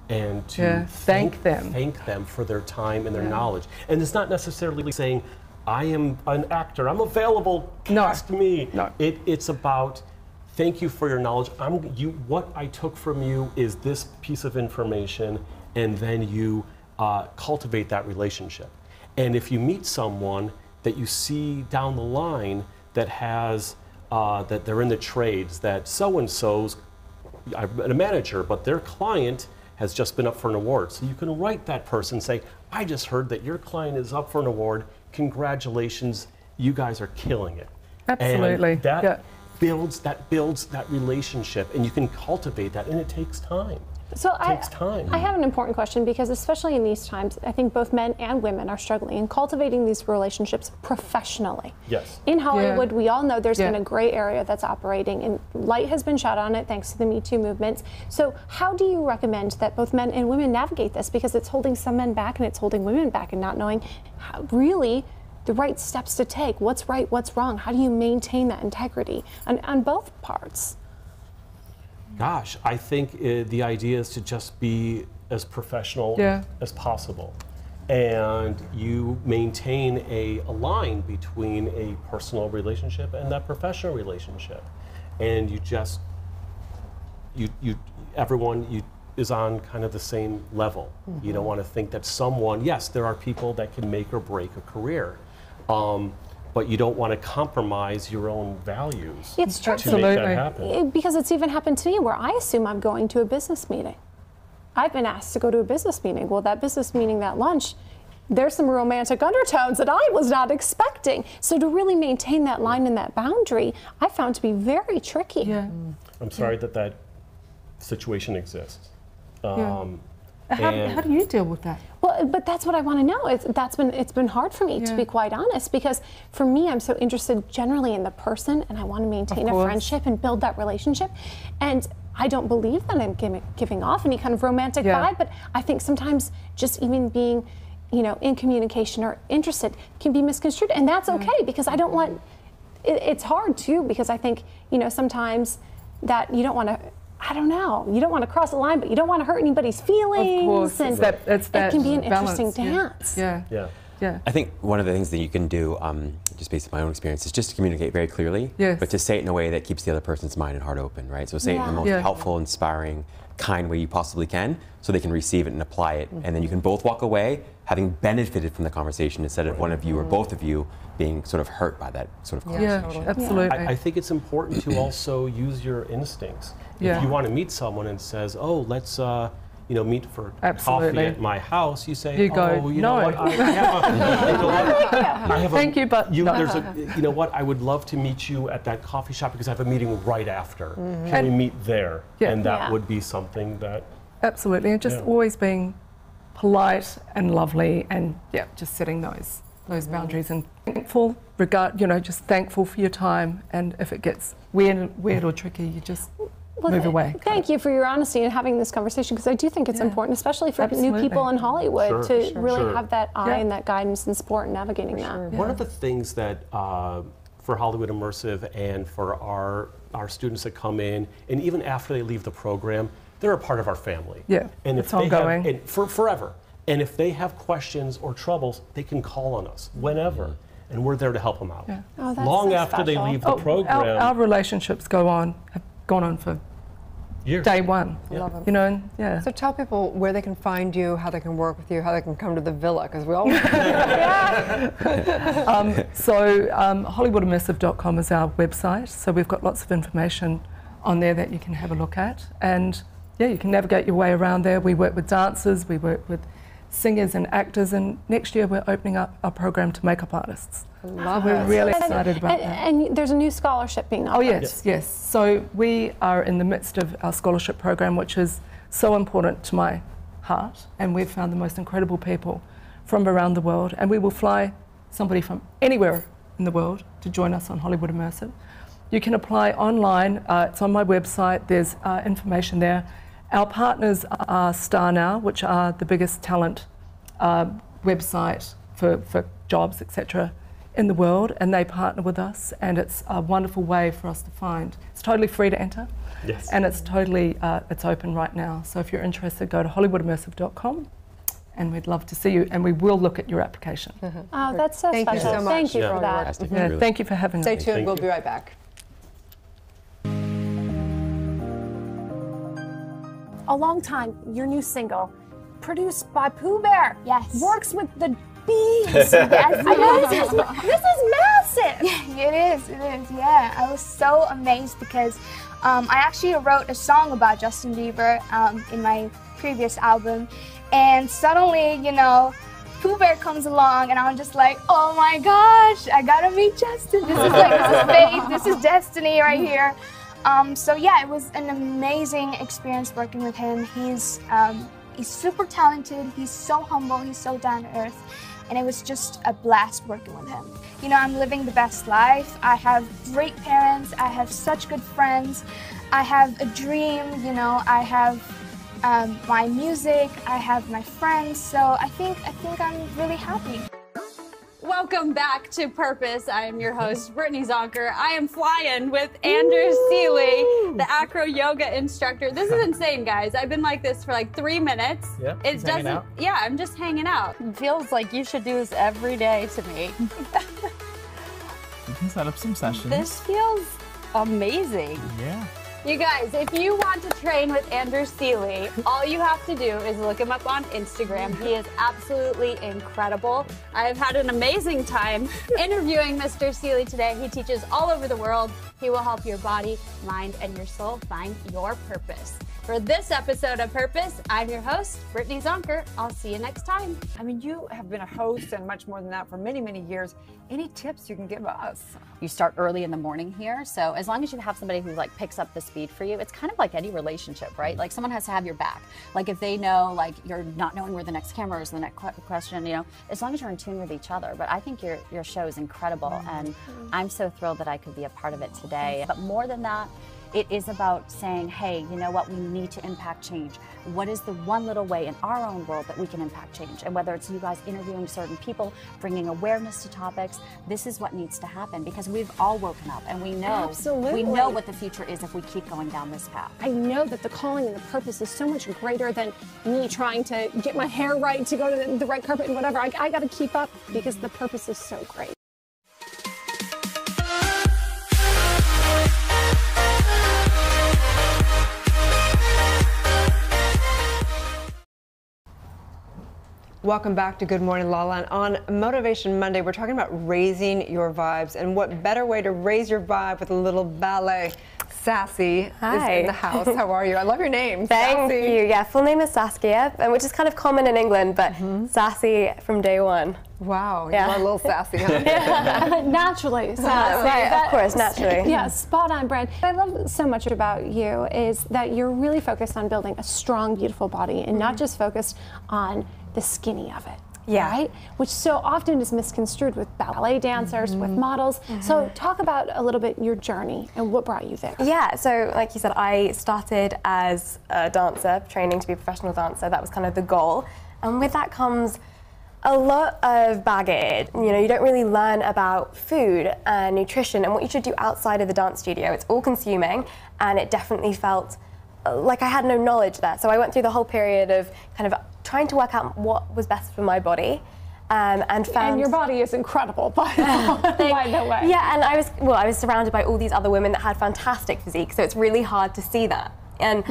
[SPEAKER 6] and to thank them for their time and their knowledge. And it's not necessarily saying, I am an actor, I'm available, cast me.
[SPEAKER 24] No.
[SPEAKER 6] It's about, thank you for your knowledge. What I took from you is this piece of information, and then you cultivate that relationship. And if you meet someone that you see down the line that has, that they're in the trades, that so-and-so's a manager, but their client has just been up for an award. So you can write that person, say, I just heard that your client is up for an award. Congratulations, you guys are killing it.
[SPEAKER 24] Absolutely.
[SPEAKER 6] And that builds that relationship, and you can cultivate that, and it takes time.
[SPEAKER 3] So
[SPEAKER 6] it takes time.
[SPEAKER 3] I have an important question, because especially in these times, I think both men and women are struggling in cultivating these relationships professionally.
[SPEAKER 6] Yes.
[SPEAKER 3] In Hollywood, we all know there's been a gray area that's operating, and light has been shed on it thanks to the Me Too movements. So how do you recommend that both men and women navigate this? Because it's holding some men back and it's holding women back, and not knowing how, really the right steps to take. What's right, what's wrong? How do you maintain that integrity on both parts?
[SPEAKER 6] Gosh, I think the idea is to just be as professional as possible. And you maintain a line between a personal relationship and that professional relationship. And you just, everyone is on kind of the same level. You don't want to think that someone, yes, there are people that can make or break a career. But you don't want to compromise your own values
[SPEAKER 3] It's true.
[SPEAKER 6] to make that happen.
[SPEAKER 3] Because it's even happened to me where I assume I'm going to a business meeting. I've been asked to go to a business meeting. Well, that business meeting, that lunch, there's some romantic undertones that I was not expecting. So to really maintain that line and that boundary, I found to be very tricky.
[SPEAKER 6] I'm sorry that situation exists.
[SPEAKER 24] How do you deal with that?
[SPEAKER 3] Well, but that's what I want to know. It's been hard for me, to be quite honest, because for me, I'm so interested generally in the person, and I want to maintain a friendship and build that relationship. And I don't believe that I'm giving off any kind of romantic vibe, but I think sometimes just even being, in communication or interested can be misconstrued, and that's okay, because I don't want. It's hard too, because I think sometimes that you don't want to. I don't know. You don't want to cross the line, but you don't want to hurt anybody's feelings.
[SPEAKER 24] Of course,
[SPEAKER 3] and
[SPEAKER 24] it's that
[SPEAKER 3] it can be an
[SPEAKER 24] balance,
[SPEAKER 3] interesting dance.
[SPEAKER 24] Yeah.
[SPEAKER 2] I think one of the things that you can do, just based on my own experience, is just to communicate very clearly, but to say it in a way that keeps the other person's mind and heart open, right? So say it in the most helpful, inspiring, kind way you possibly can, so they can receive it and apply it, and then you can both walk away having benefited from the conversation instead of one of you or both of you being sort of hurt by that sort of conversation.
[SPEAKER 24] Yeah, absolutely.
[SPEAKER 6] I think it's important to also use your instincts. If you want to meet someone and says, oh, let's meet for coffee at my house, you say,
[SPEAKER 24] no.
[SPEAKER 6] You know what, I have
[SPEAKER 24] Thank you, but
[SPEAKER 6] there's you know what, I would love to meet you at that coffee shop because I have a meeting right after. Can we meet there? And that would be something that...
[SPEAKER 24] Absolutely, and just always being polite and lovely, and just setting those boundaries, and thankful, just thankful for your time, and if it gets weird or tricky, you just move away.
[SPEAKER 3] Thank you for your honesty and having this conversation, because I do think it's important, especially for new people in Hollywood, to really have that eye and that guidance and support in navigating that.
[SPEAKER 6] One of the things that for Hollywood Immersive and for our students that come in, and even after they leave the program, they're a part of our family. And if
[SPEAKER 24] it's ongoing.
[SPEAKER 6] For forever. And if they have questions or troubles, they can call on us whenever, and we're there to help them out. Long after they leave the program.
[SPEAKER 24] Our relationships have gone on for
[SPEAKER 6] years.
[SPEAKER 24] Day one.
[SPEAKER 1] Love them. So tell people where they can find you, how they can work with you, how they can come to the villa, because we all
[SPEAKER 24] HollywoodImmersive.com is our website. So we've got lots of information on there that you can have a look at, and you can navigate your way around there. We work with dancers, we work with singers and actors, and next year we're opening up our program to makeup artists. We're really excited about that.
[SPEAKER 3] And there's a new scholarship being offered.
[SPEAKER 24] Oh yes. So we are in the midst of our scholarship program, which is so important to my heart, and we've found the most incredible people from around the world, and we will fly somebody from anywhere in the world to join us on Hollywood Immersive. You can apply online. It's on my website. There's information there. Our partners are Star Now, which are the biggest talent website for jobs, etc. in the world, and they partner with us, and it's a wonderful way for us to find. It's totally free to enter,
[SPEAKER 6] yes.
[SPEAKER 24] And it's totally it's open right now. So if you're interested, go to hollywoodimmersive.com, and we'd love to see you, and we will look at your application.
[SPEAKER 3] Oh, that's so
[SPEAKER 1] Thank
[SPEAKER 3] special.
[SPEAKER 1] you so much.
[SPEAKER 3] Thank you for that.
[SPEAKER 24] Yeah, thank you for having
[SPEAKER 1] Stay
[SPEAKER 24] us.
[SPEAKER 1] tuned. We'll be right back.
[SPEAKER 23] A Long Time, your new single, produced by Pooh Bear.
[SPEAKER 20] Yes.
[SPEAKER 23] Works with the bees.
[SPEAKER 20] Yes.
[SPEAKER 23] I know, this is massive.
[SPEAKER 8] It is, yeah. I was so amazed because I actually wrote a song about Justin Bieber in my previous album, and suddenly, you know, Pooh Bear comes along, and I'm just like, oh my gosh, I gotta meet Justin. This is like, this is fate, this is destiny right here. So yeah, it was an amazing experience working with him. He's super talented, he's so humble, he's so down to earth, and it was just a blast working with him. You know, I'm living the best life. I have great parents, I have such good friends, I have a dream, you know, I have my music, I have my friends, so I think I'm really happy.
[SPEAKER 12] Welcome back to Purpose. I am your host, Brittany Zonker. I am flying with Anders Seeley, the acro yoga instructor. This is insane, guys. I've been like this for like 3 minutes.
[SPEAKER 9] Yep,
[SPEAKER 12] it doesn't.
[SPEAKER 9] out.
[SPEAKER 12] Yeah, I'm just hanging out.
[SPEAKER 16] It feels like you should do this every day to me.
[SPEAKER 9] You can set up some sessions.
[SPEAKER 16] This feels amazing.
[SPEAKER 9] Yeah.
[SPEAKER 12] You guys, if you want to train with Anders Seeley, all you have to do is look him up on Instagram. He is absolutely incredible. I've had an amazing time interviewing Mr. Seeley today. He teaches all over the world. He will help your body, mind, and your soul find your purpose. For this episode of Purpose, I'm your host, Brittany Zonker. I'll see you next time.
[SPEAKER 1] I mean, you have been a host and much more than that for many, many years. Any tips you can give us?
[SPEAKER 10] You start early in the morning here, so as long as you have somebody who like picks up the speed for you, it's kind of like any relationship, right? Like someone has to have your back. Like if they know like you're not knowing where the next camera is, the next question, you know, as long as you're in tune with each other. But I think your show is incredible, and I'm so thrilled that I could be a part of it today. But more than that, it is about saying, hey, you know what, we need to impact change. What is the one little way in our own world that we can impact change? And whether it's you guys interviewing certain people, bringing awareness to topics, this is what needs to happen, because we've all woken up and we know,
[SPEAKER 23] Absolutely.
[SPEAKER 10] we know what the future is if we keep going down this path.
[SPEAKER 23] I know that the calling and the purpose is so much greater than me trying to get my hair right, to go to the red carpet and whatever. I got to keep up because the purpose is so great.
[SPEAKER 1] Welcome back to Good Morning LaLa. On Motivation Monday, we're talking about raising your vibes, and what better way to raise your vibe with a little ballet. Sassy is in the house. How are you? I love your name.
[SPEAKER 11] Thank
[SPEAKER 1] Sassy.
[SPEAKER 11] you. Yeah, full name is Saskia, which is kind of common in England, but sassy from day one.
[SPEAKER 1] Wow,
[SPEAKER 11] yeah.
[SPEAKER 1] You are a little sassy, huh?
[SPEAKER 23] Naturally sassy.
[SPEAKER 11] Right, of course, naturally.
[SPEAKER 23] Yeah, spot on, brand. What I love so much about you is that you're really focused on building a strong, beautiful body, and not just focused on the skinny of it.
[SPEAKER 11] Yeah.
[SPEAKER 23] Right? Which so often is misconstrued with ballet dancers, with models. So talk about a little bit your journey and what brought you there.
[SPEAKER 11] Yeah, so like you said, I started as a dancer, training to be a professional dancer. That was kind of the goal. And with that comes a lot of baggage. You know, you don't really learn about food and nutrition and what you should do outside of the dance studio. It's all consuming, and it definitely felt like I had no knowledge there. So I went through the whole period of kind of trying to work out what was best for my body, and found.
[SPEAKER 23] And your body is incredible, by the way.
[SPEAKER 11] Yeah, and I was surrounded by all these other women that had fantastic physique, so it's really hard to see that. And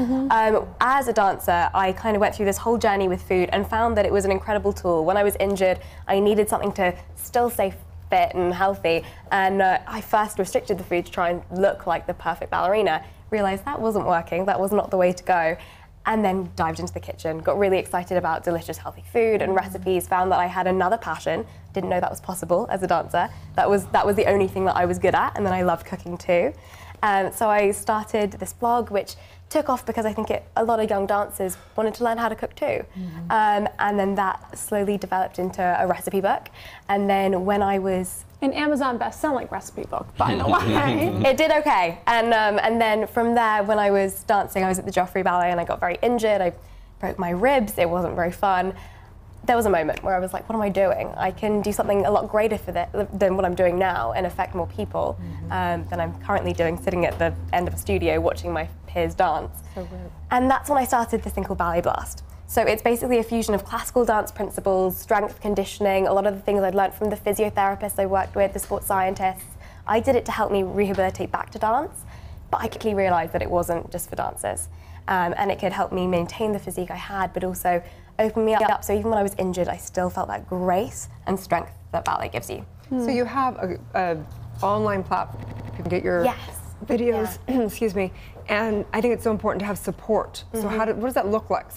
[SPEAKER 11] as a dancer, I kind of went through this whole journey with food and found that it was an incredible tool. When I was injured, I needed something to still stay fit and healthy, and I first restricted the food to try and look like the perfect ballerina. Realized that wasn't working, that was not the way to go, and then dived into the kitchen, got really excited about delicious healthy food and recipes, found that I had another passion, didn't know that was possible as a dancer. That was the only thing that I was good at, and then I loved cooking too. So I started this blog, which took off because I think a lot of young dancers wanted to learn how to cook too. And then that slowly developed into a recipe book. And then when I was...
[SPEAKER 23] An Amazon best-selling recipe book, by the way.
[SPEAKER 11] It did okay. And then from there, when I was dancing, I was at the Joffrey Ballet and I got very injured. I broke my ribs. It wasn't very fun. there was a moment where I was like, what am I doing? I can do something a lot greater than what I'm doing now and affect more people than I'm currently doing, sitting at the end of a studio watching my peers dance.
[SPEAKER 1] So good.
[SPEAKER 11] And that's when I started this thing called Ballet Blast. So it's basically a fusion of classical dance principles, strength conditioning, a lot of the things I'd learned from the physiotherapists I worked with, the sports scientists. I did it to help me rehabilitate back to dance, but I quickly realized that it wasn't just for dancers. And it could help me maintain the physique I had, but also open me up. So even when I was injured, I still felt that grace and strength that ballet gives you.
[SPEAKER 1] So you have a online platform. You can get your videos, excuse me, and I think it's so important to have support. So what does that look like?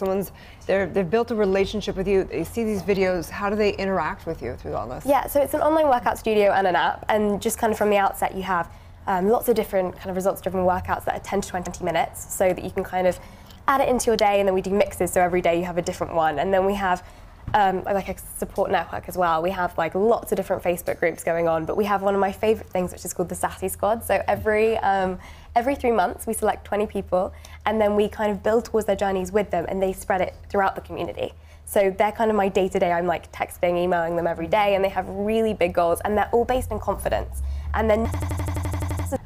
[SPEAKER 1] They've built a relationship with you, they see these videos, how do they interact with you through all this?
[SPEAKER 11] Yeah, so it's an online workout studio and an app, and just kind of from the outset you have lots of different kind of results-driven workouts that are 10 to 20 minutes, so that you can kind of add it into your day, and then we do mixes, so every day you have a different one. And then we have like a support network as well. We have like lots of different Facebook groups going on, but we have one of my favorite things, which is called the Sassy Squad. So every 3 months we select 20 people, and then we kind of build towards their journeys with them, and they spread it throughout the community. So they're kind of my day-to-day. I'm like texting, emailing them every day, and they have really big goals, and they're all based in confidence. And then,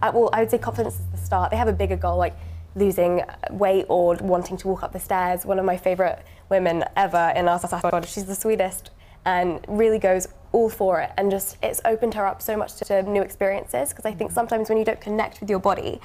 [SPEAKER 11] well, I would say confidence is the start. They have a bigger goal, like losing weight or wanting to walk up the stairs. One of my favorite women ever in our squad, she's the sweetest and really goes all for it, and just it's opened her up so much to new experiences, because I think sometimes when you don't connect with your body,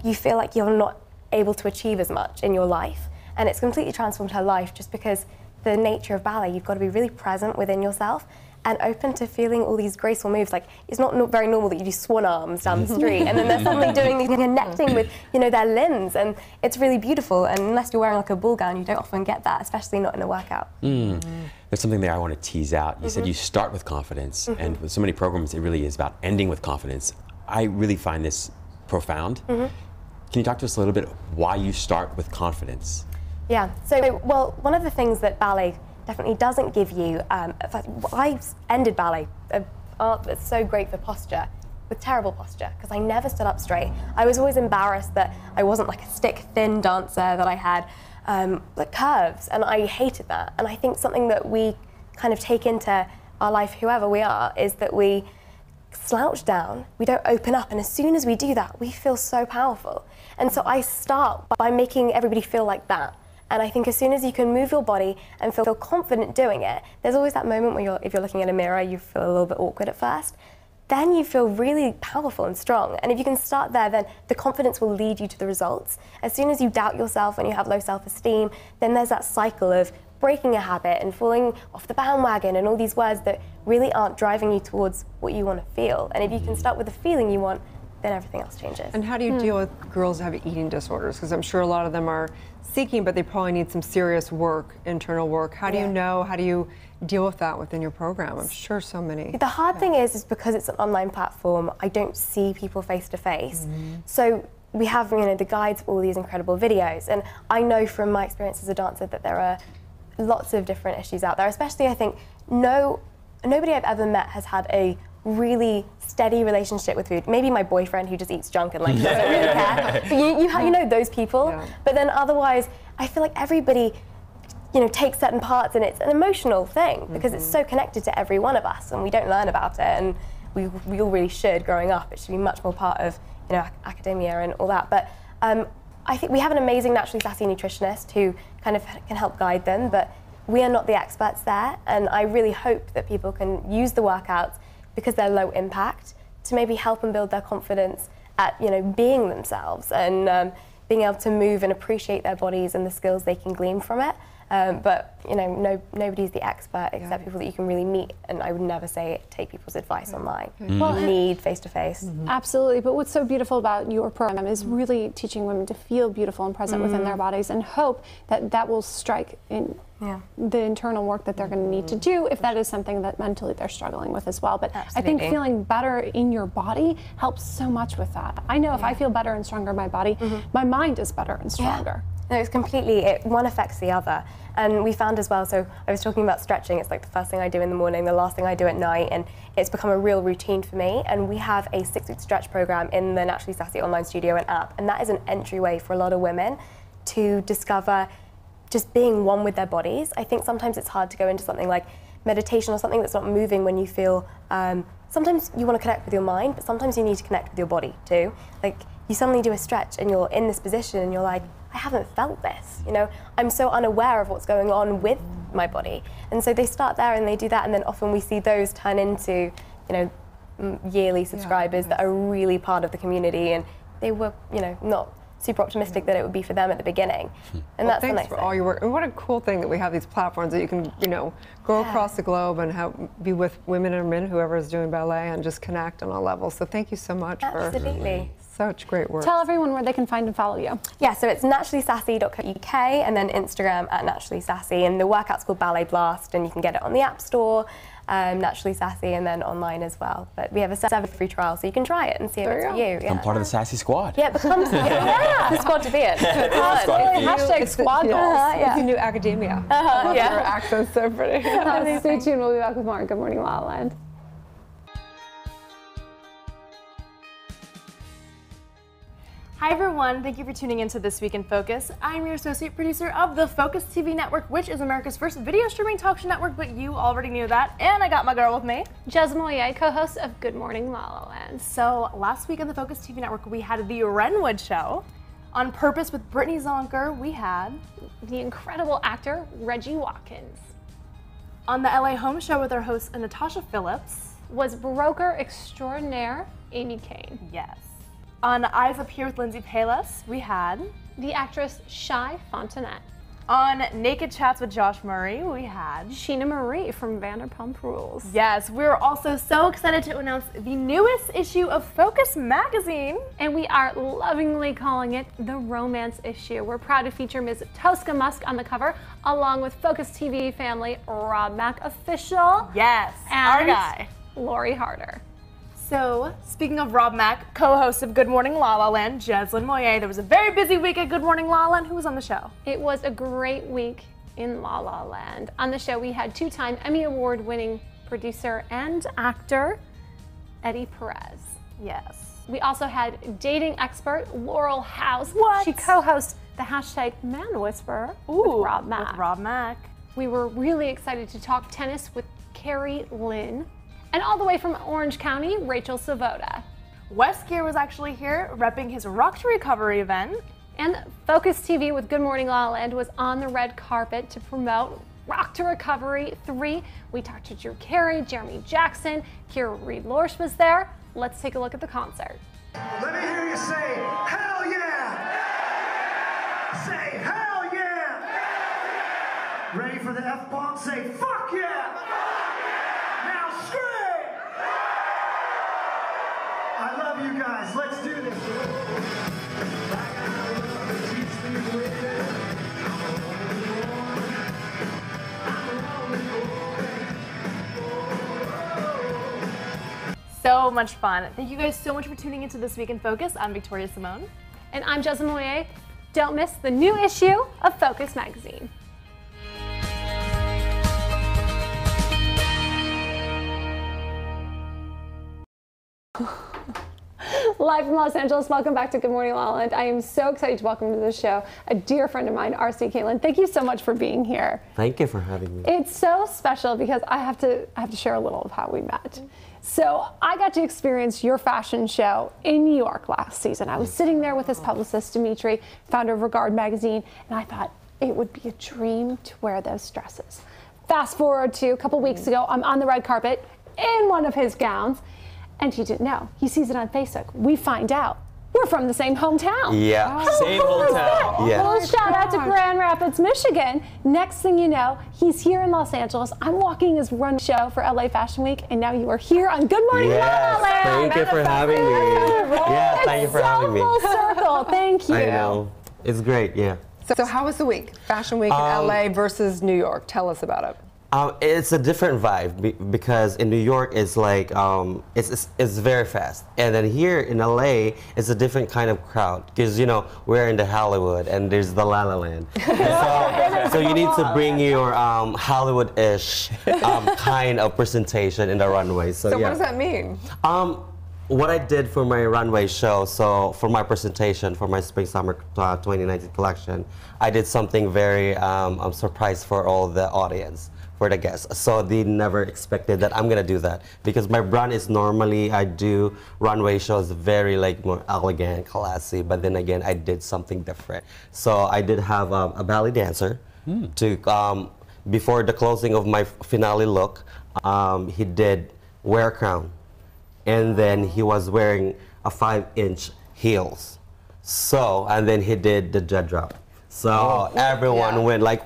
[SPEAKER 11] you feel like you're not able to achieve as much in your life, and it's completely transformed her life just because the nature of ballet, you've got to be really present within yourself and open to feeling all these graceful moves. Like, it's not very normal that you do swan arms down the street and then they're suddenly doing these, connecting with, their limbs, and it's really beautiful. And unless you're wearing like a ball gown, you don't often get that, especially not in a workout.
[SPEAKER 2] There's something there I want to tease out. You said you start with confidence, and with so many programs, it really is about ending with confidence. I really find this profound. Can you talk to us a little bit why you start with confidence?
[SPEAKER 11] Yeah, so, well, one of the things that ballet definitely doesn't give you, I ended ballet, art that's so great for posture, with terrible posture, because I never stood up straight. I was always embarrassed that I wasn't like a stick thin dancer, that I had like curves, and I hated that. And I think something that we kind of take into our life, whoever we are, is that we slouch down, we don't open up, and as soon as we do that, we feel so powerful. And so I start by making everybody feel like that. And I think as soon as you can move your body and feel confident doing it, there's always that moment where if you're looking in a mirror, you feel a little bit awkward at first. Then you feel really powerful and strong. And if you can start there, then the confidence will lead you to the results. As soon as you doubt yourself and you have low self-esteem, then there's that cycle of breaking a habit and falling off the bandwagon and all these words that really aren't driving you towards what you want to feel. And if you can start with the feeling you want, then everything else changes.
[SPEAKER 1] And how do you deal with girls that have eating disorders? Because I'm sure a lot of them are seeking, but they probably need some serious work, internal work. How do you know, how do you deal with that within your program? I'm sure so many.
[SPEAKER 11] The hard thing is because it's an online platform, I don't see people face to face. So we have, the guides, all these incredible videos, and I know from my experience as a dancer that there are lots of different issues out there, especially I think nobody I've ever met has had a really steady relationship with food. Maybe my boyfriend who just eats junk and like doesn't really care. But you know those people. But then otherwise, I feel like everybody, takes certain parts, and it's an emotional thing because it's so connected to every one of us, and we don't learn about it, and we all really should growing up. It should be much more part of academia and all that. But I think we have an amazing naturally sassy nutritionist who kind of can help guide them, but we are not the experts there, and I really hope that people can use the workouts because they're low impact to maybe help them build their confidence at being themselves and being able to move and appreciate their bodies and the skills they can glean from it. But nobody's the expert except people that you can really meet, and I would never say take people's advice online.
[SPEAKER 3] Well,
[SPEAKER 11] you need face-to-face.
[SPEAKER 3] Absolutely, but what's so beautiful about your program is really teaching women to feel beautiful and present within their bodies, and hope that that will strike in the internal work that they're going to need to do if that is something that mentally they're struggling with as well. But I think feeling better in your body helps so much with that. I know if I feel better and stronger in my body, my mind is better and stronger.
[SPEAKER 11] No, it's completely, one affects the other. And we found as well, so I was talking about stretching, it's like the first thing I do in the morning, the last thing I do at night, and it's become a real routine for me. And we have a 6-week stretch program in the Naturally Sassy online studio and app, and that is an entryway for a lot of women to discover just being one with their bodies. I think sometimes it's hard to go into something like meditation or something that's not moving when you feel, sometimes you want to connect with your mind, but sometimes you need to connect with your body too. Like you suddenly do a stretch and you're in this position and you're like, I haven't felt this, you know? I'm so unaware of what's going on with my body. And so they start there and they do that, and then often we see those turn into, you know, yearly subscribers that are really part of the community, and they were, you know, not super optimistic that it would be for them at the beginning. And that's the
[SPEAKER 1] thanks
[SPEAKER 11] nice
[SPEAKER 1] for
[SPEAKER 11] thing.
[SPEAKER 1] all your work. And what a cool thing that we have these platforms that you can, you know, go across the globe and be with women and men, whoever is doing ballet, and just connect on all levels. So thank you so much
[SPEAKER 11] Absolutely.
[SPEAKER 1] for such great work.
[SPEAKER 3] Tell everyone where they can find and follow you.
[SPEAKER 11] Yeah, so it's naturallysassy.co.uk and then Instagram at naturallysassy, and the workout's called Ballet Blast, and you can get it on the App Store, Naturally Sassy, and then online as well. But we have a 7 free trial, so you can try it and see if it's for you.
[SPEAKER 2] Become part of the Sassy Squad.
[SPEAKER 11] Yeah, become the squad to be in.
[SPEAKER 3] Hashtag squad goals.
[SPEAKER 1] It's a new academia. Your accents so pretty.
[SPEAKER 3] Stay tuned. We'll be back with more. Good morning, La La Land.
[SPEAKER 7] Hi everyone, thank you for tuning into This Week in Focus. I'm your associate producer of the Focus TV network, which is America's first video streaming talk show network, but you already knew that. And I got my girl with me,
[SPEAKER 3] Jez Moye, co-host of Good Morning La La Land.
[SPEAKER 7] So last week on the Focus TV network, we had the Wrenwood Show. On Purpose with Brittany Zonker, we had
[SPEAKER 3] the incredible actor Reggie Watkins.
[SPEAKER 7] On the LA Home Show with our host Natasha Phillips
[SPEAKER 3] was broker extraordinaire Amy Kane.
[SPEAKER 7] Yes. On Eyes Up Here with Lindsay Palis, we had
[SPEAKER 3] the actress Shai Fontanet.
[SPEAKER 7] On Naked Chats with Josh Murray, we had
[SPEAKER 3] Sheena Marie from Vanderpump Rules.
[SPEAKER 7] Yes, we're also so excited to announce the newest issue of Focus magazine.
[SPEAKER 3] And we are lovingly calling it the Romance Issue. We're proud to feature Ms. Tosca Musk on the cover, along with Focus TV family Rob Mack official.
[SPEAKER 7] Yes,
[SPEAKER 3] and
[SPEAKER 7] our guy,
[SPEAKER 3] Lori Harder.
[SPEAKER 7] So, speaking of Rob Mack, co-host of Good Morning La La Land, Jeslyn Moye, there was a very busy week at Good Morning La La Land. Who was on the show?
[SPEAKER 3] It was a great week in La La Land. On the show, we had 2-time Emmy Award-winning producer and actor Eddie Perez.
[SPEAKER 7] Yes.
[SPEAKER 3] We also had dating expert Laurel House.
[SPEAKER 7] What?
[SPEAKER 3] She co-hosts the hashtag Man Whisperer with Rob Mack.
[SPEAKER 7] With Rob Mack.
[SPEAKER 3] We were really excited to talk tennis with Carrie Lynn. And all the way from Orange County, Rachel Savoda.
[SPEAKER 7] Wes Gear was actually here repping his Rock to Recovery event.
[SPEAKER 3] And Focus TV with Good Morning La La Land was on the red carpet to promote Rock to Recovery 3. We talked to Drew Carey, Jeremy Jackson, Kira Reed-Lorsch was there. Let's take a look at the concert.
[SPEAKER 9] Let me hear you say, hell yeah! Say, hell yeah! Ready for the F-bomb? Say, fuck yeah! Now scream! I love you guys. Let's do this.
[SPEAKER 7] So much fun. Thank you guys so much for tuning into This Week in Focus. I'm Victoria Simone.
[SPEAKER 3] And I'm Jessica Moye. Don't miss the new issue of Focus magazine. Live from Los Angeles, welcome back to Good Morning La La Land. I am so excited to welcome to the show a dear friend of mine, R.C. Caitlin. Thank you so much for being here.
[SPEAKER 15] Thank you for having me.
[SPEAKER 3] It's so special because I have to share a little of how we met. So I got to experience your fashion show in New York last season. I was sitting there with his publicist, Dimitri, founder of Regard magazine, and I thought it would be a dream to wear those dresses. Fast forward to a couple weeks ago, I'm on the red carpet in one of his gowns, and he didn't know. He sees it on Facebook. We find out we're from the same hometown.
[SPEAKER 15] Yeah, same hometown.
[SPEAKER 3] Yeah. Well, shout out to Grand Rapids, Michigan. Next thing you know, he's here in Los Angeles. I'm walking his run show for LA Fashion Week, and now you are here on Good Morning La La Land.
[SPEAKER 15] Thank you for having me. Yeah, thank you for having me.
[SPEAKER 3] Full circle. Thank you.
[SPEAKER 15] I know. It's great, yeah.
[SPEAKER 1] So how was the week? Fashion Week in LA versus New York. Tell us about it.
[SPEAKER 15] It's a different vibe because in New York it's like it's very fast, and then here in LA it's a different kind of crowd because you know we're in the Hollywood and there's the LALALAND. So you need to bring your Hollywood-ish kind of presentation in the runway. So
[SPEAKER 1] So
[SPEAKER 15] yeah.
[SPEAKER 1] what does that mean?
[SPEAKER 15] what I did for my runway show, so for my presentation for my Spring Summer 2019 collection, I did something very surprised for all the audience, for the guests. So they never expected that I'm gonna do that, because my brand is normally, I do runway shows very like more elegant, classy, but then again I did something different. So I did have a ballet dancer to before the closing of my finale look, he did wear a crown. And then he was wearing a 5-inch heels. So, and then he did the jet drop. So everyone went like,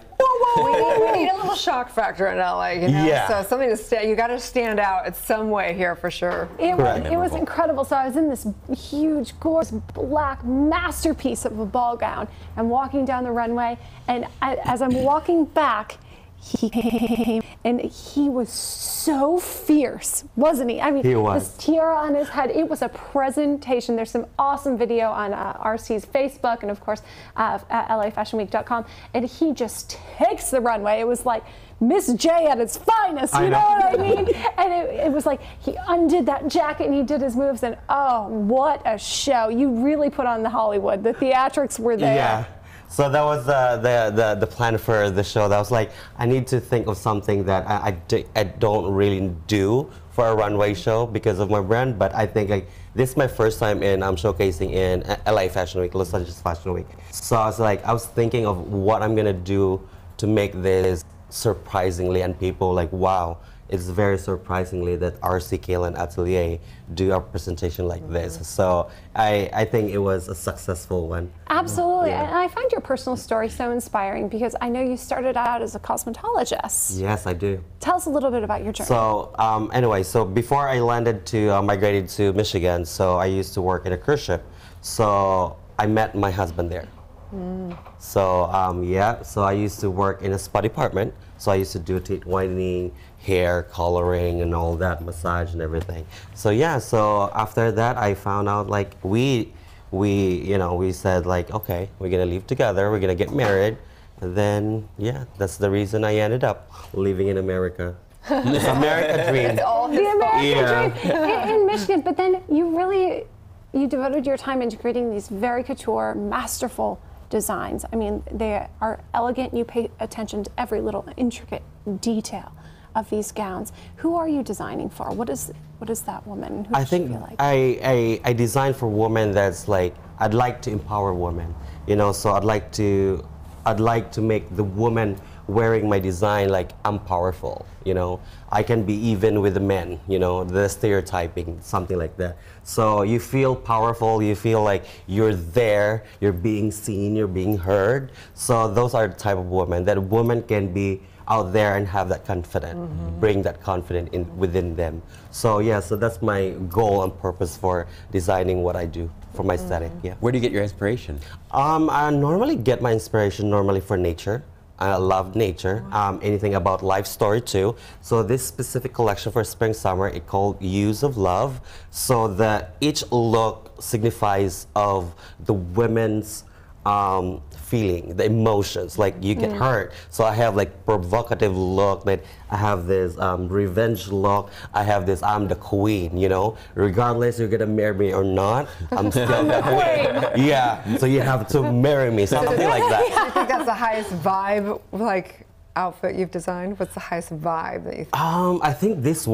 [SPEAKER 1] we need a little shock factor in LA, you know?
[SPEAKER 15] Yeah.
[SPEAKER 1] So something to stand, you got to stand out in some way here for sure.
[SPEAKER 3] It was incredible. So I was in this huge, gorgeous, black masterpiece of a ball gown and walking down the runway. And as I'm walking back, he came and he was so fierce, wasn't he? I mean,
[SPEAKER 15] he was.
[SPEAKER 3] This tiara on his head, it was a presentation. There's some awesome video on RC's Facebook and of course at LAFashionWeek.com, and he just takes the runway. It was like Miss J at its finest, you know what I mean? And it was like he undid that jacket and he did his moves, and oh, what a show. You really put on the Hollywood. The theatrics were there.
[SPEAKER 15] Yeah. So that was the plan for the show. That was like, I need to think of something that I don't really do for a runway show because of my brand, but I think like this is my first time in showcasing in LA Fashion Week, Los Angeles Fashion Week. So I was thinking of what I'm gonna do to make this surprisingly, and people like, wow, it's very surprisingly that RC Kalen Atelier do a presentation like this. So I think it was a successful one.
[SPEAKER 3] Absolutely,
[SPEAKER 15] Yeah.
[SPEAKER 3] and I find your personal story so inspiring because I know you started out as a cosmetologist.
[SPEAKER 15] Yes, I do.
[SPEAKER 3] Tell us a little bit about your journey.
[SPEAKER 15] So anyway, so before I landed to migrated to Michigan, so I used to work in a cruise ship. So I met my husband there. So yeah, so I used to work in a spa department. So I used to do teeth whitening, hair coloring, and all that, massage and everything. So yeah, so after that, I found out like we said like, okay, we're gonna live together, we're gonna get married, and then yeah, that's the reason I ended up living in America. It's American dream.
[SPEAKER 3] It's all the American dream in Michigan. But then you devoted your time into creating these very couture, masterful designs. I mean, they are elegant. You pay attention to every little intricate detail of these gowns. Who are you designing for? What is that woman? Who
[SPEAKER 15] I
[SPEAKER 3] does she
[SPEAKER 15] think
[SPEAKER 3] feel like?
[SPEAKER 15] I design for women that's like, I'd like to empower women, you know, so I'd like to make the woman wearing my design like I'm powerful, you know. I can be even with the men, you know, the stereotyping, something like that. So you feel powerful, you feel like you're there, you're being seen, you're being heard. So those are the type of women that a woman can be out there and have that confidence, bring that confidence within them. So yeah, so that's my goal and purpose for designing what I do for my aesthetic. Yeah.
[SPEAKER 2] Where do you get your inspiration?
[SPEAKER 15] I normally get my inspiration for nature. I love nature, anything about life story too. So this specific collection for spring summer, it's called Hues of Love. So that each look signifies of the women's feeling, the emotions, like you get hurt. So I have like provocative look, like I have this revenge look, I have this I'm the queen, you know, regardless you're gonna marry me or not, I'm still the queen. Yeah, so you have to marry me, something like that.
[SPEAKER 1] I think that's the highest vibe, like, outfit you've designed. What's the highest vibe that you think?
[SPEAKER 15] I think this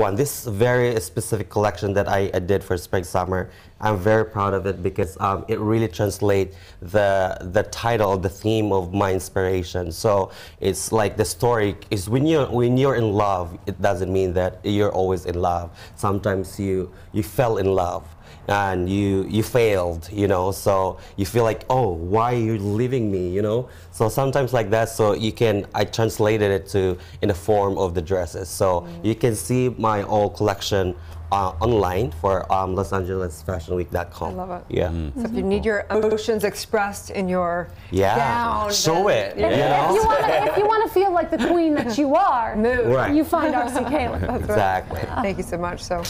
[SPEAKER 15] very specific collection that I did for spring summer, I'm very proud of it because it really translates the title, the theme of my inspiration. So it's like the story is when you're in love, it doesn't mean that you're always in love. Sometimes you fell in love and you failed, you know, so you feel like, oh, why are you leaving me, you know? So sometimes like that, so I translated it in the form of the dresses. So you can see my whole collection online for LosAngelesFashionWeek.com.
[SPEAKER 1] I love it.
[SPEAKER 15] Yeah.
[SPEAKER 1] So if you need your emotions expressed in your gown,
[SPEAKER 15] show it.
[SPEAKER 1] Yeah.
[SPEAKER 15] You know?
[SPEAKER 3] If you want to feel like the queen that you are,
[SPEAKER 15] Right.
[SPEAKER 3] you find RC Kalen.
[SPEAKER 1] That's
[SPEAKER 15] Exactly.
[SPEAKER 1] Right. Thank you so much. So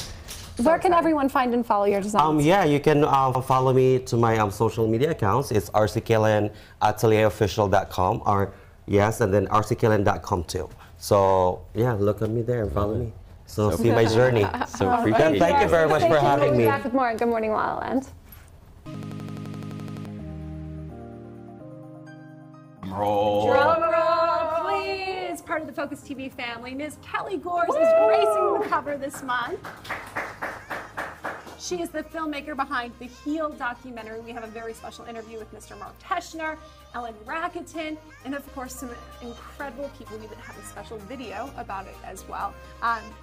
[SPEAKER 3] where can everyone find and follow your designs?
[SPEAKER 15] Yeah, you can follow me to my social media accounts. It's rckalen@atelierofficial.com and then rckalen.com too. So yeah, look at me there and follow me. So see my journey.
[SPEAKER 2] So appreciate
[SPEAKER 15] Thank you very much for having
[SPEAKER 3] We'll be
[SPEAKER 15] me.
[SPEAKER 3] back with more on Good Morning La La Land.
[SPEAKER 2] Roll.
[SPEAKER 14] Drum roll, please. Part of the Focus TV family, Ms. Kelly Gores is gracing the cover this month. She is the filmmaker behind the Heal documentary. We have a very special interview with Mr. Mark Teschner, Ellen Racketon, and of course some incredible people. We even have a special video about it as well.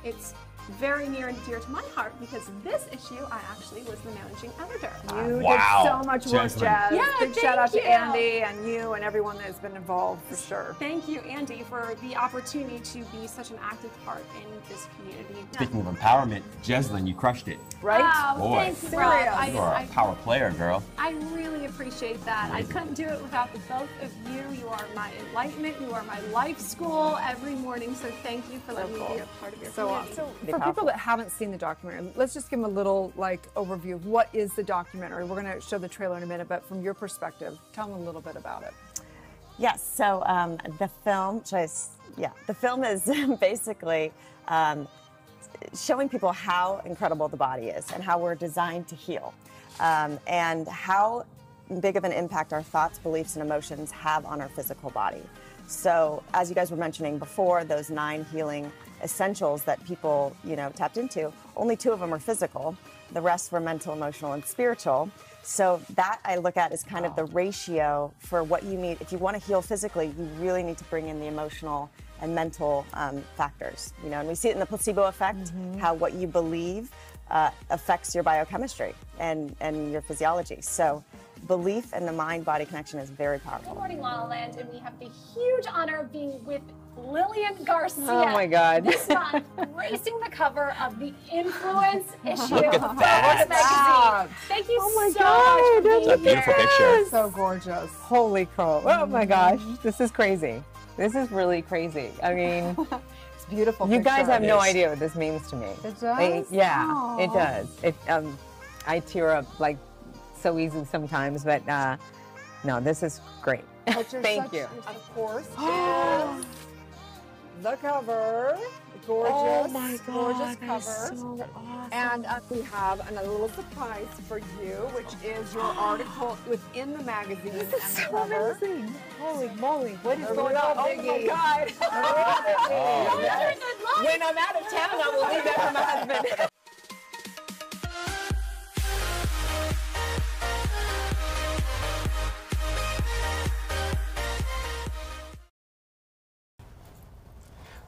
[SPEAKER 14] It's very near and dear to my heart because this issue, I actually was the managing editor.
[SPEAKER 1] You did so much work, Jazz.
[SPEAKER 14] Yeah,
[SPEAKER 1] Big shout out to
[SPEAKER 14] you.
[SPEAKER 1] Andy and you and everyone that has been involved for sure.
[SPEAKER 14] Thank you, Andy, for the opportunity to be such an active part in this community.
[SPEAKER 2] Speaking of empowerment, Jeslyn, you crushed it.
[SPEAKER 1] Right?
[SPEAKER 14] Oh,
[SPEAKER 2] Boy.
[SPEAKER 14] thank you, Rob.
[SPEAKER 2] You are a power player, girl.
[SPEAKER 14] I really appreciate that. I couldn't do it without the both of you. You are my enlightenment. You are my life school every morning. So thank you for letting me be a part of your community.
[SPEAKER 1] So for people that haven't seen the documentary, let's just give them a little overview of what is the documentary. We're going to show the trailer in a minute, but from your perspective, tell them a little bit about it.
[SPEAKER 18] Yes, so the film is basically showing people how incredible the body is and how we're designed to heal, and how big of an impact our thoughts, beliefs, and emotions have on our physical body. So as you guys were mentioning before, those 9 healing essentials that people, tapped into, only 2 of them are physical. The rest were mental, emotional, and spiritual. So that I look at as kind of the ratio for what you need. If you want to heal physically, you really need to bring in the emotional and mental factors. And we see it in the placebo effect, how what you believe affects your biochemistry and your physiology. So belief and the mind-body connection is very powerful.
[SPEAKER 14] Good morning, La La Land, and we have the huge honor of being with Lillian Garcia.
[SPEAKER 19] Oh my God.
[SPEAKER 14] This month, gracing the cover of the Influence issue
[SPEAKER 2] Look at
[SPEAKER 14] of
[SPEAKER 2] that.
[SPEAKER 14] Forbes magazine. Thank you so much for being
[SPEAKER 2] It's a beautiful
[SPEAKER 14] here.
[SPEAKER 2] picture.
[SPEAKER 1] So gorgeous.
[SPEAKER 19] Holy crow. Oh my gosh, this is crazy. This is really crazy. I mean,
[SPEAKER 1] it's beautiful.
[SPEAKER 19] You guys
[SPEAKER 1] picture.
[SPEAKER 19] have no
[SPEAKER 1] It is.
[SPEAKER 19] idea what this means to me.
[SPEAKER 1] It does?
[SPEAKER 19] Yeah, it
[SPEAKER 1] Aw.
[SPEAKER 19] does. I tear up like so easy sometimes, but no, this is great. Thank you.
[SPEAKER 1] Of course, is the cover. Gorgeous,
[SPEAKER 19] Oh my God,
[SPEAKER 1] gorgeous
[SPEAKER 19] that
[SPEAKER 1] cover.
[SPEAKER 19] is so awesome.
[SPEAKER 1] And we have another little surprise for you, which is your article within the magazine.
[SPEAKER 19] This is
[SPEAKER 1] and
[SPEAKER 19] so
[SPEAKER 1] the cover.
[SPEAKER 19] amazing. Holy moly, what is
[SPEAKER 1] There we
[SPEAKER 19] going
[SPEAKER 1] go,
[SPEAKER 19] on? Oh my
[SPEAKER 1] Biggie.
[SPEAKER 19] God.
[SPEAKER 2] Oh,
[SPEAKER 19] Yes. When I'm out of town, I will leave that for my husband.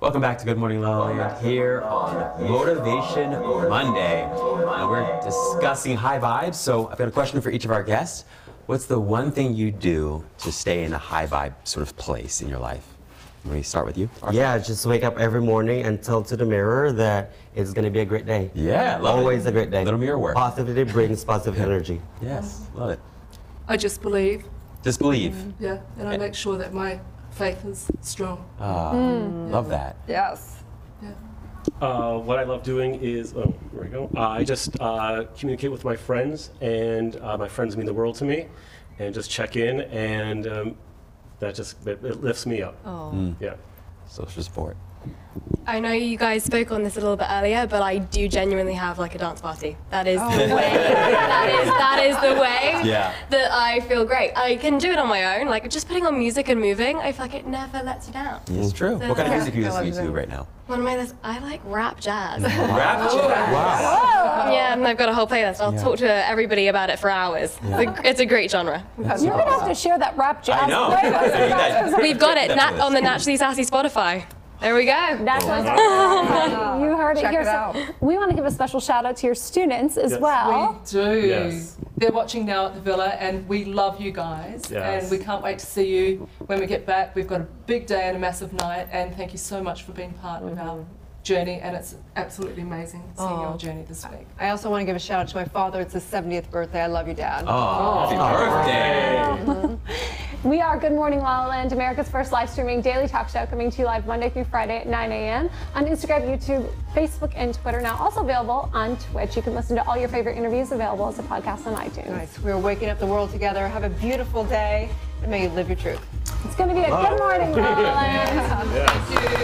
[SPEAKER 2] Welcome back to Good Morning La La Land here on Motivation Monday. And we're discussing high vibes, so I've got a question for each of our guests. What's the one thing you do to stay in a high vibe sort of place in your life? Let me start with you. Arthur.
[SPEAKER 15] Yeah, just wake up every morning and tell to the mirror that it's going to be a great day.
[SPEAKER 2] Yeah, love
[SPEAKER 15] Always
[SPEAKER 2] it.
[SPEAKER 15] a great day.
[SPEAKER 2] Little mirror work.
[SPEAKER 15] Positivity brings positive energy.
[SPEAKER 2] Yes, love it.
[SPEAKER 24] I just believe.
[SPEAKER 2] Just believe.
[SPEAKER 24] Yeah, and I make sure that my faith is strong.
[SPEAKER 2] Love that.
[SPEAKER 1] Yes.
[SPEAKER 6] What I love doing is, here we go. I just communicate with my friends, and my friends mean the world to me, and just check in, and that just it lifts me up. Yeah.
[SPEAKER 2] Social support.
[SPEAKER 11] I know you guys spoke on this a little bit earlier, but I do genuinely have like a dance party. That is the way. That is the way that I feel great. I can do it on my own. Like just putting on music and moving, I feel like it never lets you down.
[SPEAKER 2] It's true.
[SPEAKER 11] So
[SPEAKER 2] What kind of
[SPEAKER 11] that's-
[SPEAKER 2] music are you listening to right now?
[SPEAKER 11] What am I listening? I like rap jazz.
[SPEAKER 2] Rap jazz? Wow.
[SPEAKER 11] Yeah, and I've got a whole playlist. I'll talk to everybody about it for hours. It's a great genre.
[SPEAKER 14] You're gonna have to share that rap jazz.
[SPEAKER 2] I know.
[SPEAKER 14] playlist.
[SPEAKER 11] We've got it
[SPEAKER 2] Definitely.
[SPEAKER 11] on the Naturally Sassy Spotify. There we go.
[SPEAKER 14] That's you heard it
[SPEAKER 1] Check
[SPEAKER 14] here.
[SPEAKER 1] it out.
[SPEAKER 14] So we want to give a special shout out to your students as
[SPEAKER 6] Yes.
[SPEAKER 14] well.
[SPEAKER 24] We do.
[SPEAKER 6] Yes.
[SPEAKER 24] They're watching now at the villa, and we love you guys.
[SPEAKER 6] Yes.
[SPEAKER 24] And we can't wait to see you when we get back. We've got a big day and a massive night, and thank you so much for being part of our journey. And it's absolutely amazing seeing your journey this week.
[SPEAKER 1] I also want to give a shout out to my father. It's his 70th birthday. I love you, Dad.
[SPEAKER 2] Oh, happy birthday.
[SPEAKER 3] We are Good Morning La La Land, America's first live streaming daily talk show, coming to you live Monday through Friday at 9 a.m. on Instagram, YouTube, Facebook, and Twitter. Now also available on Twitch. You can listen to all your favorite interviews available as a podcast on iTunes.
[SPEAKER 1] Nice. We're waking up the world together. Have a beautiful day, and may you live your truth.
[SPEAKER 3] It's going to be a Good Morning La La Land.
[SPEAKER 6] Yes.